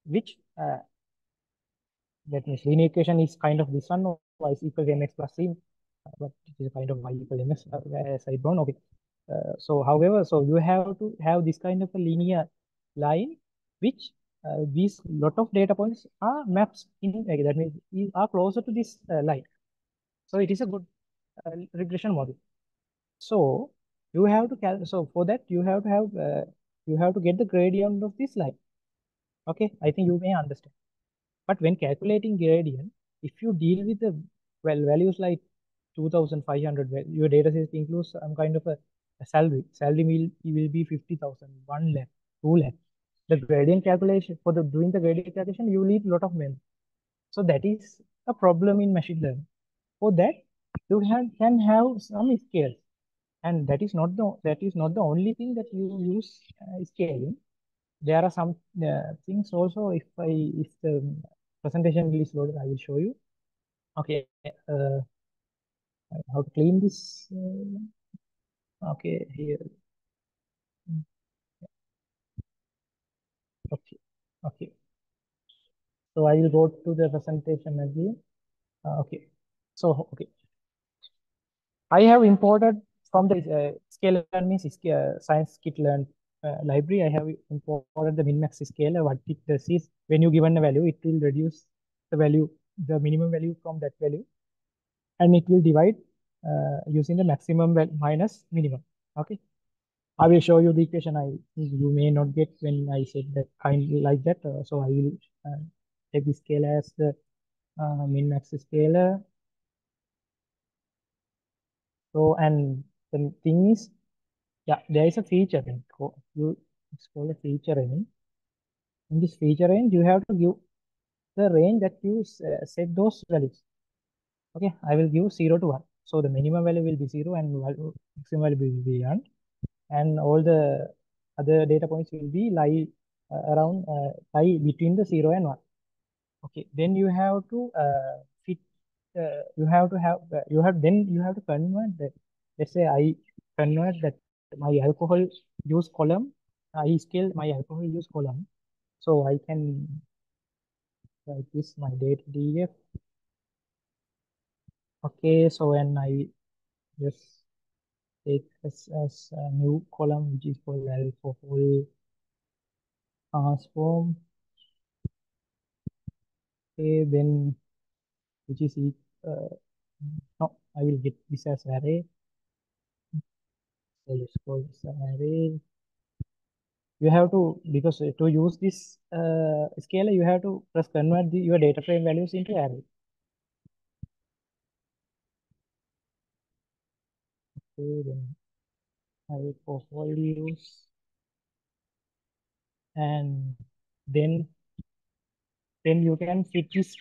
which that means linear equation is kind of this one, y is equal to mx plus c, but it is a kind of y equal mx as I don't know. Okay. So however, so you have to have this kind of a linear line which these lot of data points are maps in, that means are closer to this line. So it is a good regression model. So you have to so for that you have to have you have to get the gradient of this line. Okay, I think you may understand. But when calculating gradient, if you deal with the values like 2,500, your data set includes some kind of a salary. Salary will be 50,000, 1 lakh, 2 lakh. The gradient calculation for the doing the gradient calculation, you need a lot of memory. So that is a problem in machine learning. For that, you can have some scale, and that is not the only thing that you use scaling. There are some things also. If the presentation is loaded, I will show you. Okay, how to clean this? Okay, here. Okay, okay. So I will go to the presentation again. Okay, so okay, I have imported from the scalar means science kit learn library. I have imported the min-max scalar. What it does is when you given a value, it will reduce the value, the minimum value from that value, and it will divide using the maximum minus minimum. Okay, I will show you the equation. You may not get when I said that kind like that. So I will take the scalar as the min-max scalar. So and the thing is, yeah, there is a feature it's called a feature range. In this feature range, you have to give the range that you set those values. Okay, I will give 0 to 1. So the minimum value will be 0 and maximum value will be 1. And all the other data points will be lie between the 0 and 1. Okay, then you have to fit you have to have you have to convert that. Let's say I convert that my alcohol use column, I scale my alcohol use column, so I can write this my data df. Okay, so when I just take as a new column which is called alcohol transform. Okay, then which is no, I will get this as array. So let's call this array. You have to, because to use this scalar, you have to press convert your data frame values into array. Okay, then I will portfolios, and then you can fit this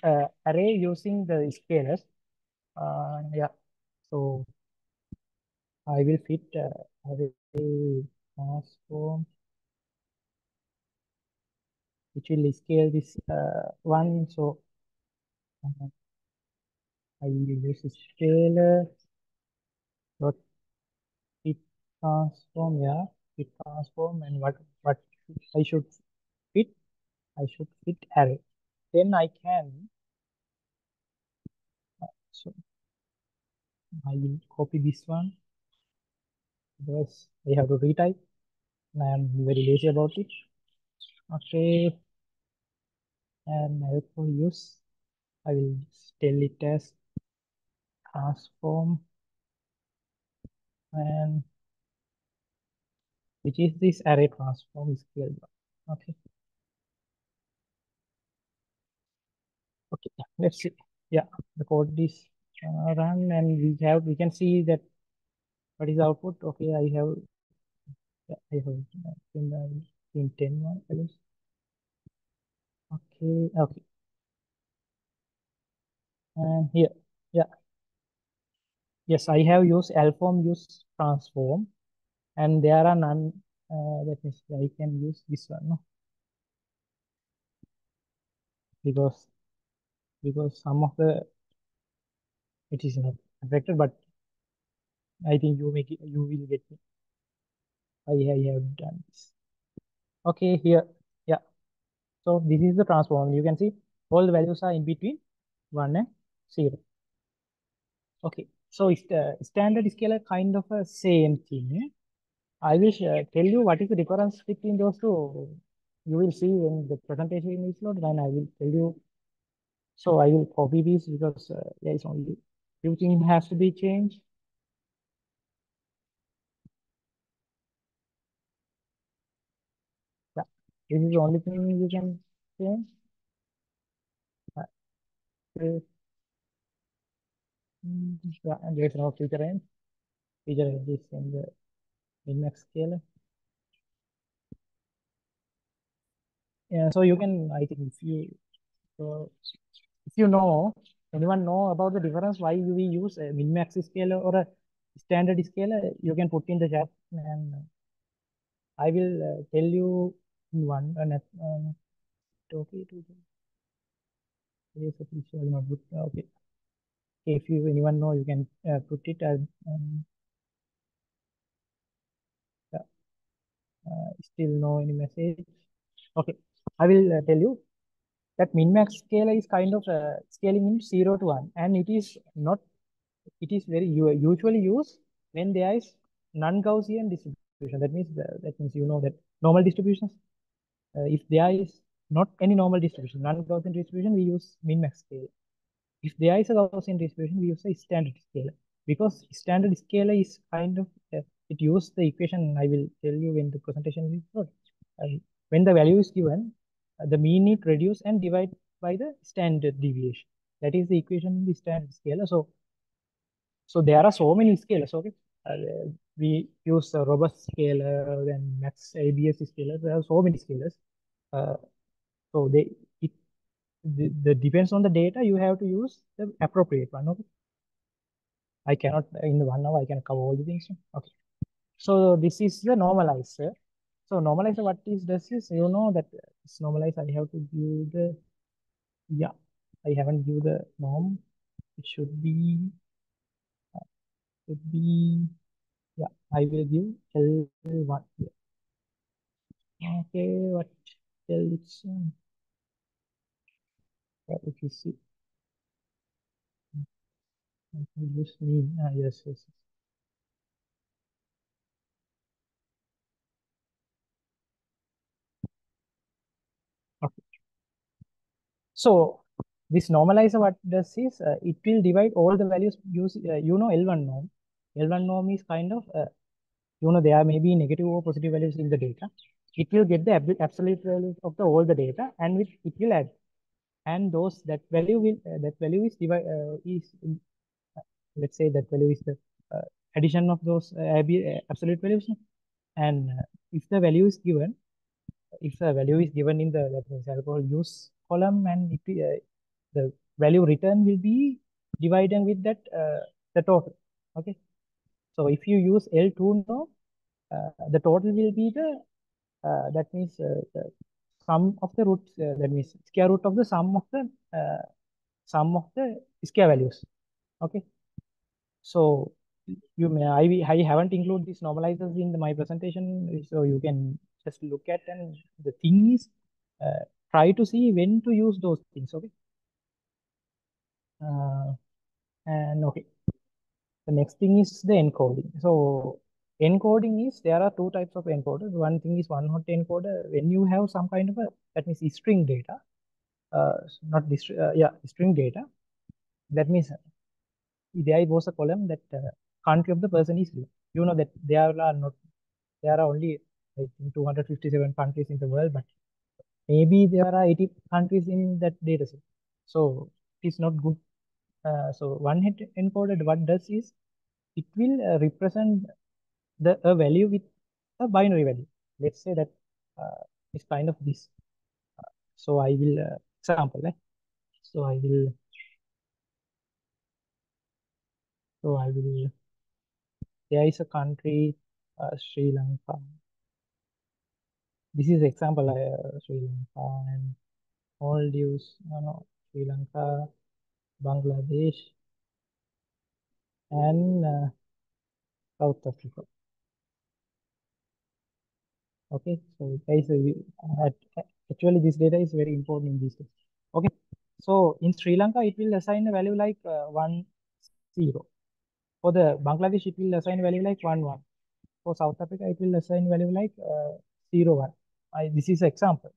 array using the scalars. Yeah, so I will fit array transform, which will scale this one. So I will use scalar dot fit transform. Yeah, fit transform, and what I should fit? I should fit array. Then I can. So I will copy this one because I have to retype. And I am very lazy about it. Okay, and I will use. I will tell it as transform, and which is this array transform scale. Okay. Okay, let's see. Yeah, the code is run, and we can see that what is the output. Okay, I have in 10 one values. Okay, okay, and here, yeah, yes, I have used alform use transform, and there are none. Let me see, I can use this one, no? because some of the it is not affected, but I think you will get me. I have done this. Okay, here, yeah. So this is the transform. You can see all the values are in between 1 and 0. Okay, so it's standard scale kind of a same thing. I will tell you what is the difference between those two. You will see when the presentation is loaded, and I will tell you. So I will copy this because there is only few things has to be changed. Yeah, this is the only thing you can change. Uh, yeah, and there's no feature range. Feature range is in the min-max scale. Yeah, so you can, I think, uh, if you know, anyone know about the difference why we use a min-max scaler or a standard scaler, you can put in the chat, and I will tell you in one. Okay, to the yes, official notebook. Okay, if you anyone know, you can put it as uh, still no any message. Okay, I will tell you that min-max scaler is kind of scaling in 0 to 1, and it is not. It is very usually used when there is non-Gaussian distribution. That means you know that normal distributions. If there is not any normal distribution, non-Gaussian distribution, we use min-max scale. If there is a Gaussian distribution, we use a standard scaler, because standard scaler is kind of it uses the equation. I will tell you when the presentation is good. When the value is given, the mean is reduced and divided by the standard deviation. That is the equation in the standard scaler. So there are so many scalars. Okay, we use a robust scalar and max ABS scalar. There are so many scalars. Uh, so it the depends on the data. You have to use the appropriate one. Okay, I cannot in the 1 hour I can cover all the things. Okay, so this is the normalizer. So normalizer, what is this is, you know that this normalizer I have to give the, yeah, I haven't give the norm. It should be yeah, I will give L1 here. Okay, what else? If you see, use me. Yes, yes, yes. Okay. So this normalizer, what does is it will divide all the values. Use you know L1 norm. L1 norm is kind of you know there may be negative or positive values in the data. It will get the absolute values of the all the data, and it will add, and those that value is divide is let's say that value is the addition of those absolute values, and if the value is given, if the value is given in the, that means alcohol use column, and the value return will be divided with that the total. Okay, so if you use L2 now, the total will be the that means the sum of the roots, that means square root of the sum of the square values. Okay, so you may I haven't included these normalizers in my presentation, so you can just look at, and the thing is try to see when to use those things. Okay, uh, and okay, the next thing is the encoding. So encoding is, there are two types of encoders. One thing is one hot encoder. When you have some kind of a, that means string data, not this yeah, string data, that means there was a column that country of the person is, you know that there are only I think 257 countries in the world, but maybe there are 80 countries in that data set. So it's not good. So one hit encoded, what does is it will represent the a value with a binary value. Let's say that it's kind of this. So I will example. So I will so I will there is a country, Sri Lanka. This is example, Sri Lanka and Maldives, no, Sri Lanka, Bangladesh, and South Africa. Okay, so guys, actually this data is very important in these days. Okay, so in Sri Lanka, it will assign a value like 1, 0. For the Bangladesh, it will assign value like 1, 1. For South Africa, it will assign value like 0, 1. This is example.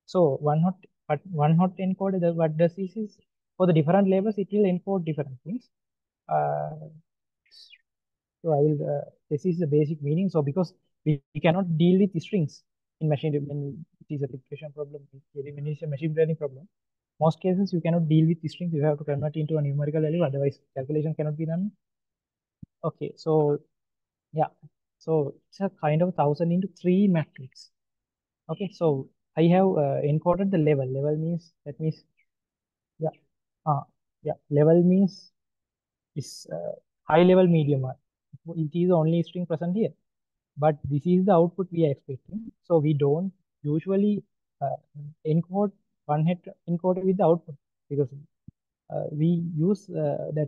So one hot encoder, what does this is for the different labels, it will encode different things. Uh, so I will. This is the basic meaning. So because we cannot deal with strings in machine when it is a application problem, when it is a machine learning problem. Most cases you cannot deal with strings. You have to convert into a numerical value. Otherwise, calculation cannot be done. Okay. So yeah. So it's a kind of 1000 into 3 matrix. Okay. So I have encoded the level. Level means that means yeah. Yeah. Level means is high level medium one. It is only string present here, but this is the output we are expecting. So we don't usually uh, encode one hit encoder with the output because we use other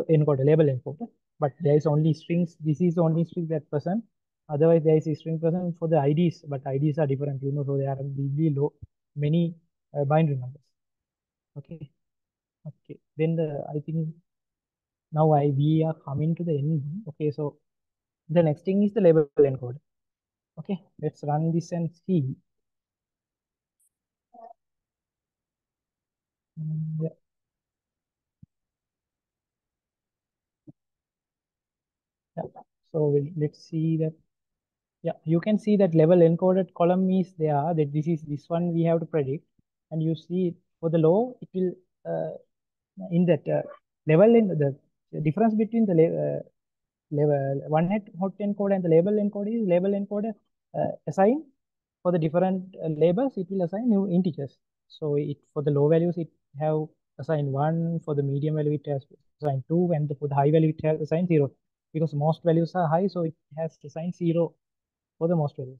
encoder, label encoder, but there is only strings. This is only string that present. Otherwise, there is a string present for the IDs, but IDs are different, so there are really low many binary numbers. Okay. Okay. Then I think now we are coming to the end. Okay, so the next thing is the label encoder. Okay, let's run this and see. Yeah. Yeah. So let's see that. Yeah, you can see that level encoded column is there. That this one we have to predict, and you see for the low it will in that level in the difference between the level one hot encode and the label encode is label encoder assign for the different labels it will assign new integers. So it for the low values it have assigned 1, for the medium value it has assigned 2, and for the high value it has assigned 0 because most values are high, so it has assigned 0 for the most values.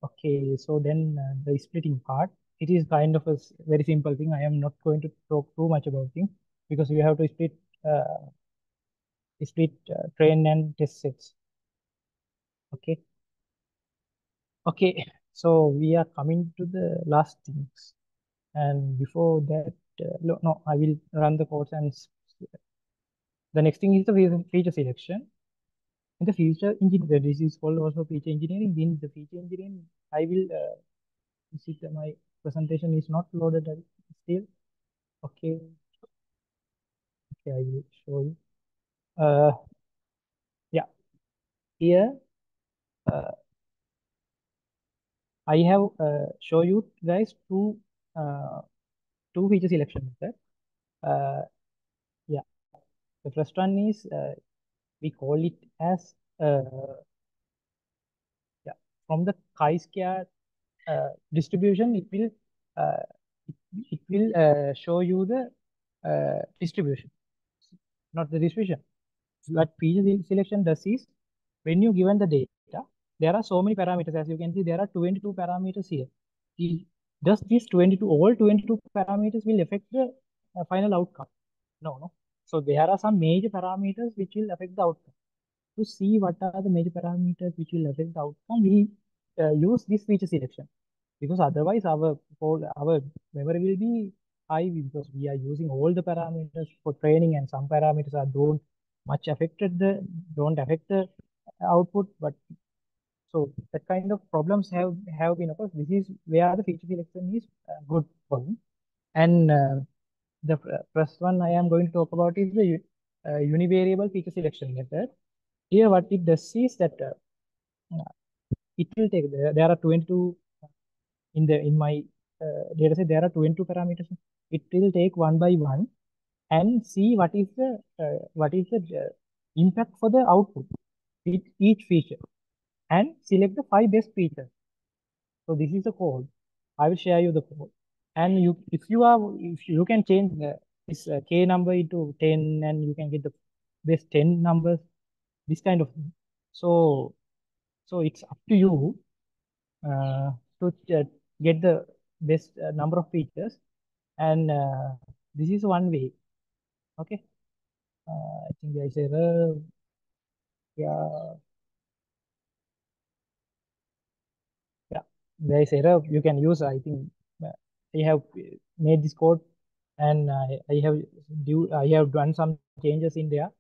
Okay, so then the splitting part, it is kind of a very simple thing. I am not going to talk too much about things because you have to split train and test sets. Okay. Okay, so we are coming to the last things. And before that, no, I will run the course and the next thing is the feature selection. In the feature engineering, this is called also feature engineering. In the feature engineering, I will see that my presentation is not loaded still. Okay, okay, I will show you. Uh, yeah, here uh, I have show you guys uh, two feature selection method. Uh, yeah, the first one is we call it as yeah, from the chi-square distribution uh, it will show you the distribution, not the distribution. What feature selection does is when you given the data, there are so many parameters. As you can see, there are 22 parameters here. Does these 22 all 22 parameters will affect the final outcome? No, no. So there are some major parameters which will affect the outcome. To see what are the major parameters which will affect the outcome, we use this feature selection because otherwise our memory will be high because we are using all the parameters for training and some parameters are don't affect the output. But so that kind of problems have been occurred. This is where the feature selection is good for me. And the first one I am going to talk about is the univariable feature selection method. Here, what it does is that it will take there are 22 in my data set. There are 22 parameters. It will take one by one and see what is the impact for the output with each feature and select the 5 best features. So this is the code. I will share you the code. And if you can change this k number into 10 and you can get the best 10 numbers, this kind of thing. So it's up to you to get the best number of features, and this is one way. Okay, I think there is error. Yeah, yeah. There is error. You can use. I think I have made this code, and I have done some changes in there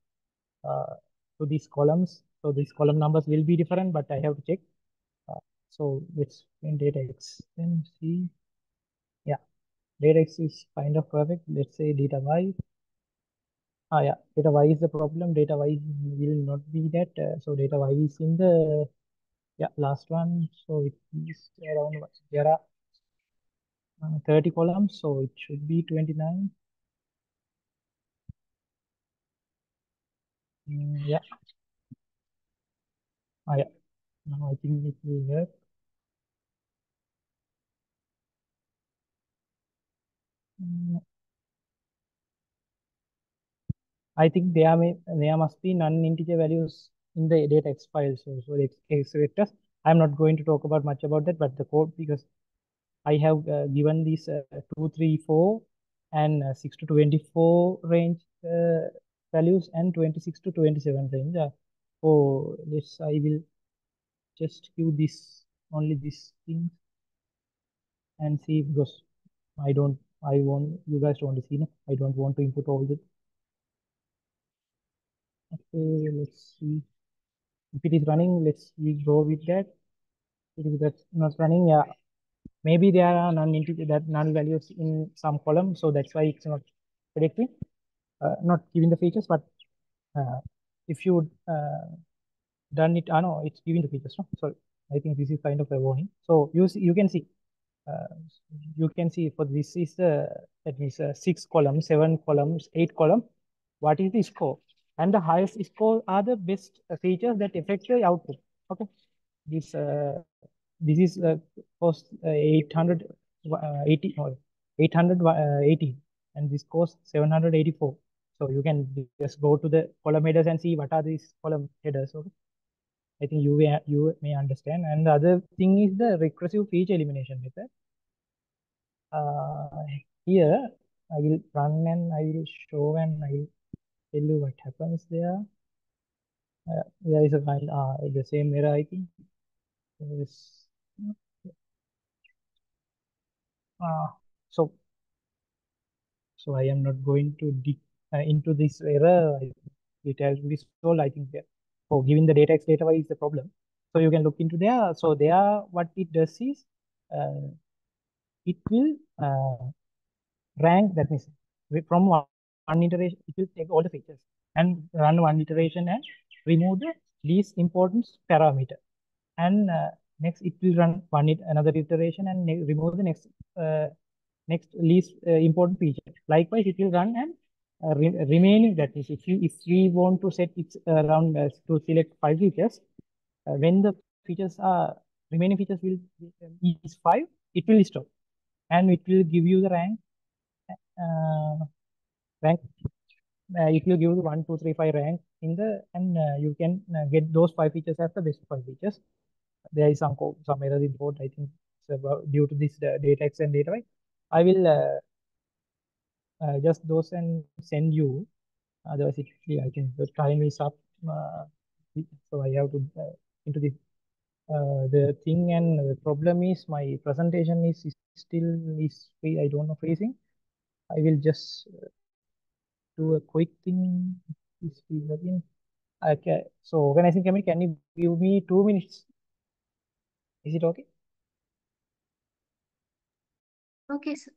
uh, to these columns. So these column numbers will be different, but I have to check. Uh, so let's in data X and see. Yeah, data X is kind of perfect. Let's say data Y. Yeah, data Y is the problem. Data Y will not be that. So data Y is in the last one. So it is around there are 30 columns. So it should be 29. Yeah. Yeah. Now I think it will work. Mm, I think there must be non-integer values in the data X file. So the X vectors. I'm not going to talk about much about that, but the code, because I have given these 2, 3, 4 and 6 to 24 range values and 26 to 27 range. So this I will just give this only this thing and see, because I want you guys to want to see. No? I don't want to input all the. Okay, let's see if it is running. Let's we go with that. It is that not running. Yeah, maybe there are null values in some column, so that's why it's not predicting. Not giving the features, but if you done it, no, it's giving the features. No? So I think this is kind of a warning. So you can see, uh, for this is the that means 6 columns, 7 columns, 8 column. What is the score? And the highest score are the best features that affect the output. Okay, this this is cost 880 or 880, and this cost 784. So you can just go to the column headers and see what are these column headers. Okay, I think you may understand. And the other thing is the recursive feature elimination method. Uh, Here I will run and I will show and I will tell you what happens there. There is a kind the same error, I think. Yes. Uh, so I am not going to dig into this error. It has to be solved, I think. For giving the data X data Y is the problem. So you can look into there. So there, what it does is uh, it will rank. That means from one iteration, it will take all the features and run one iteration and remove the least important parameter. And next, it will run another iteration and remove the next least important feature. Likewise, it will run and remaining, that is, if we want to set it around to select 5 features, when the features are remaining features will is 5, it will stop and it will give you the uh, rank. It will give you 1, 2, 3, 5 rank in the, and you can get those 5 features as the best 5 features. There is some error in code. I think it's about due to this data X and data Y. I will just those and send you. Otherwise, I think the time is up. Uh, so I have to into the thing, and the problem is my presentation is still is free. I don't know freezing. I will just do a quick thing. Is free again. Okay. So organizing committee, can you give me 2 minutes? Is it okay? Okay, so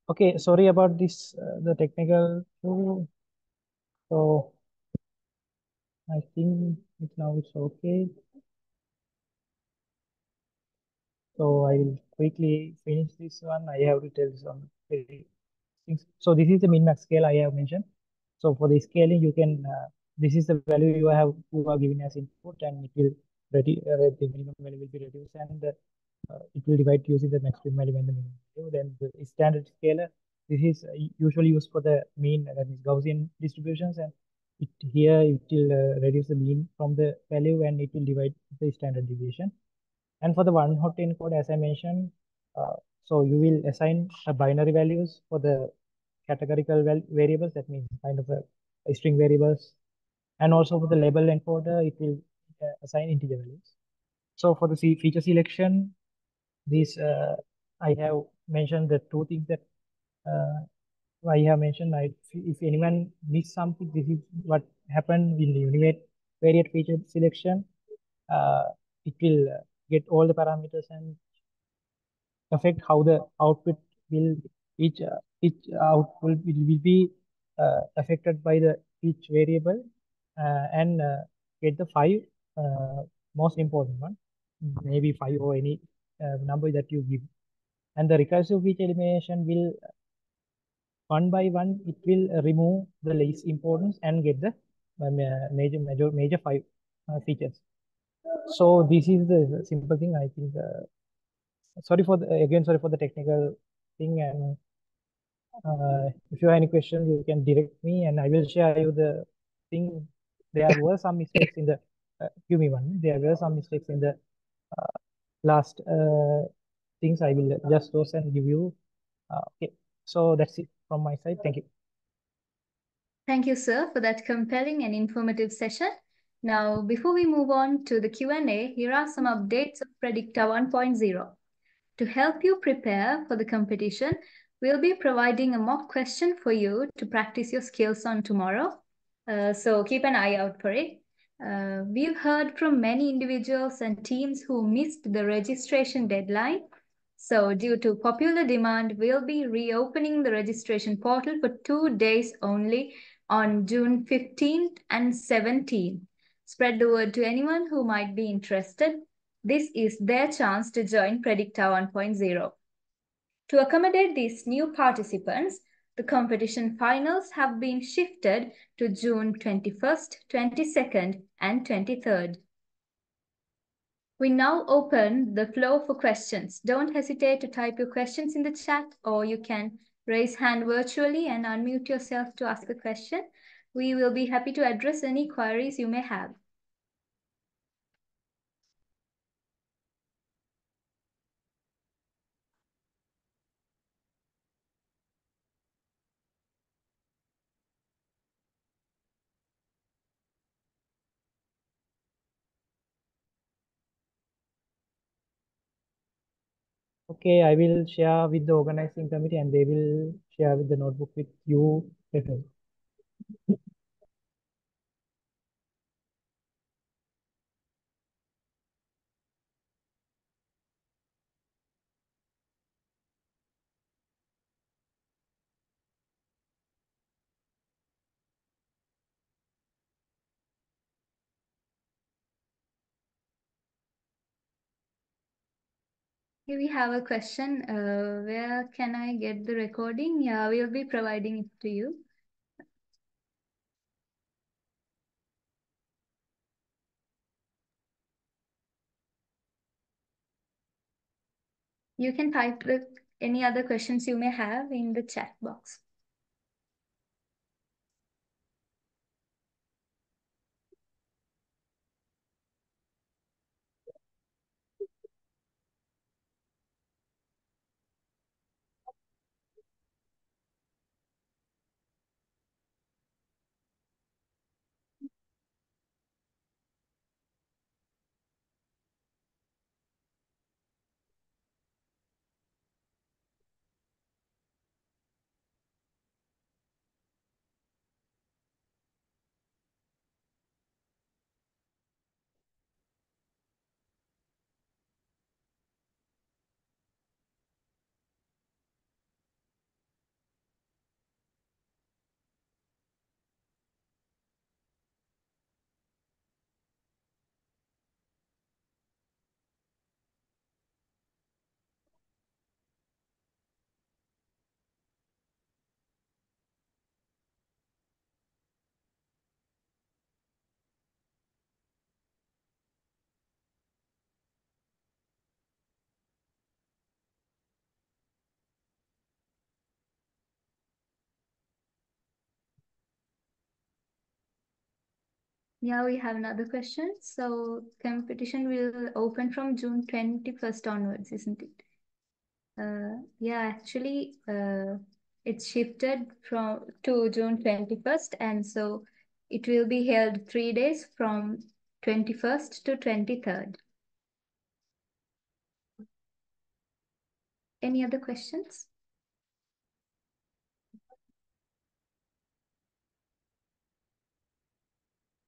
Okay, sorry about this, the technical issue. So I think it's okay. So I will quickly finish this one. I have to tell some very things. So this is the min-max scale I have mentioned. So for the scaling, you can this is the value you are giving as input, and it will the minimum value will be reduced, and it will divide using the maximum value and the minimum value. Then the standard scalar. This is usually used for the mean, that is Gaussian distributions, and here it will reduce the mean from the value, and it will divide the standard deviation. And for the one hot encode, as I mentioned, uh, so you will assign binary values for the categorical variables. That means kind of a string variables. And also for the label encoder, it will assign integer values. So for the feature selection, these I have mentioned the two things that I have mentioned. If anyone missed something, this is what happened in the univariate feature selection. Uh, it will get all the parameters and affect how the output will each output will be affected by the each variable, and get the five most important one, maybe five or any number that you give. And the recursive feature elimination will one by one it will remove the least importance and get the major five features. So this is the simple thing, I think. Sorry for the technical thing, and if you have any questions, you can direct me, and I will share you the thing. There were some mistakes in the give me one. There were some mistakes in the last things. I will just those and give you. Okay, so that's it from my side. Thank you. Thank you, sir, for that compelling and informative session. Now, before we move on to the Q&A, here are some updates of Predicta 1.0. To help you prepare for the competition, we'll be providing a mock question for you to practice your skills on tomorrow. So keep an eye out for it. We've heard from many individuals and teams who missed the registration deadline. So due to popular demand, we'll be reopening the registration portal for 2 days only on June 15th and 17th. Spread the word to anyone who might be interested. This is their chance to join Predicta 1.0. To accommodate these new participants, the competition finals have been shifted to June 21st, 22nd, and 23rd. We now open the floor for questions. Don't hesitate to type your questions in the chat, or you can raise hand virtually and unmute yourself to ask a question. We will be happy to address any queries you may have. Okay, I will share with the organizing committee, and they will share with the notebook with you later. Here we have a question. Where can I get the recording? Yeah, we'll be providing it to you. You can type any other questions you may have in the chat box. Yeah, we have another question. So competition will open from June 21st onwards, isn't it? Yeah, actually, it's shifted to June 21st, and so it will be held 3 days from 21st to 23rd. Any other questions?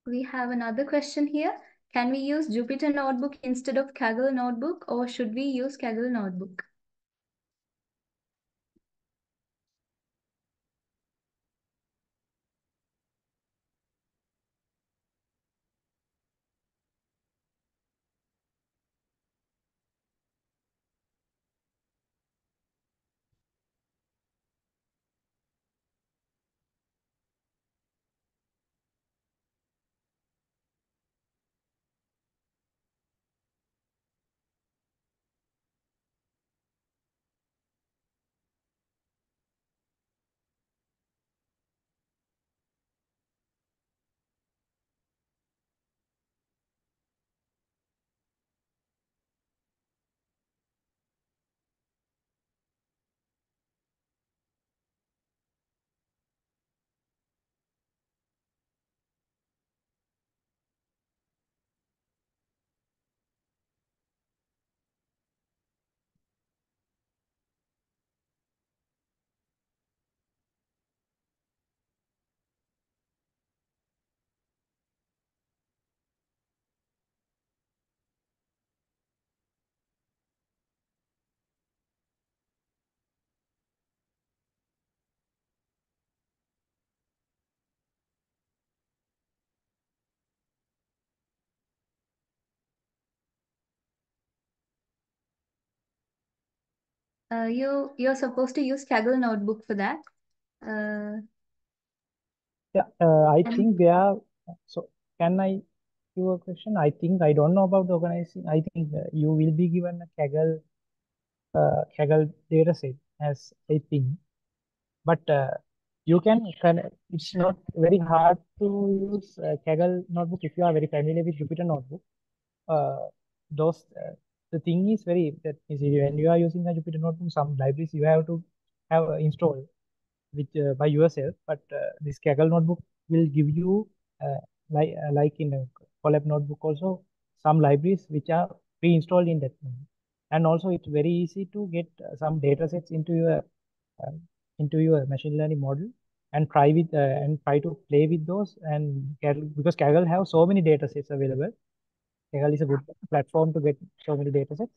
We have another question here. Can we use Jupyter Notebook instead of Kaggle Notebook, or should we use Kaggle Notebook? You're supposed to use Kaggle Notebook for that. Yeah, I And think they are. So, can I give a question? I think I don't know about the organizing. I think you will be given a Kaggle data set as a thing, but you can. It's not very hard to use Kaggle notebook if you are very familiar with Jupyter notebook. Uh, those the thing is very that is when you are using a Jupyter notebook, some libraries you have to have installed with by yourself. But this Kaggle notebook will give you like in a Collab notebook also some libraries which are pre-installed in that notebook. And also it's very easy to get some data sets uh, into your machine learning model and try to play with those and because Kaggle have so many data sets available. Kaggle is a good platform to get so many data sets.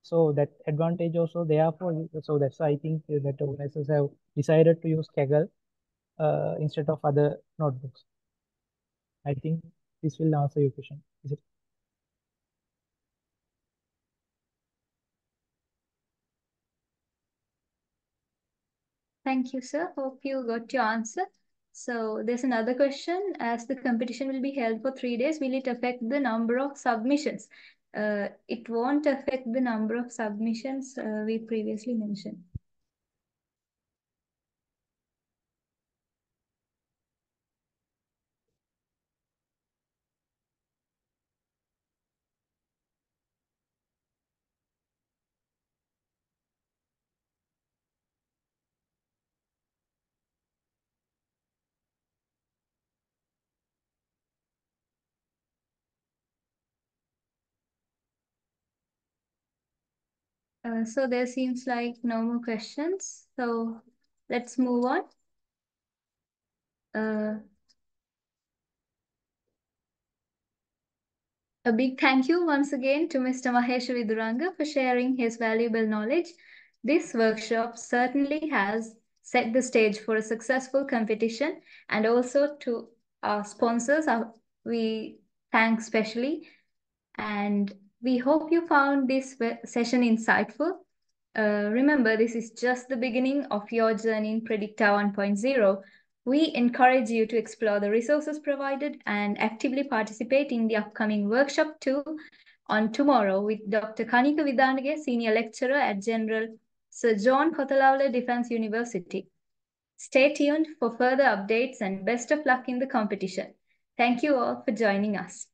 So that advantage also there for you. So that's why I think that organizers have decided to use Kaggle instead of other notebooks. I think this will answer your question. Is it? thank you, sir. Hope you got your answer. So there's another question. As the competition will be held for 3 days, will it affect the number of submissions? It won't affect the number of submissions we previously mentioned. So there seems like no more questions. So let's move on. Uh, A big thank you once again to Mr. Mahesha Viduranga for sharing his valuable knowledge. This workshop certainly has set the stage for a successful competition, and also to our sponsors, we thank specially. And we hope you found this session insightful. Remember, this is just the beginning of your journey in Predicta 1.0. We encourage you to explore the resources provided and actively participate in the upcoming workshop 2 on tomorrow with Dr. Kanika Vidanage, Senior Lecturer at General Sir John Kothalaula Defence University. Stay tuned for further updates and best of luck in the competition. Thank you all for joining us.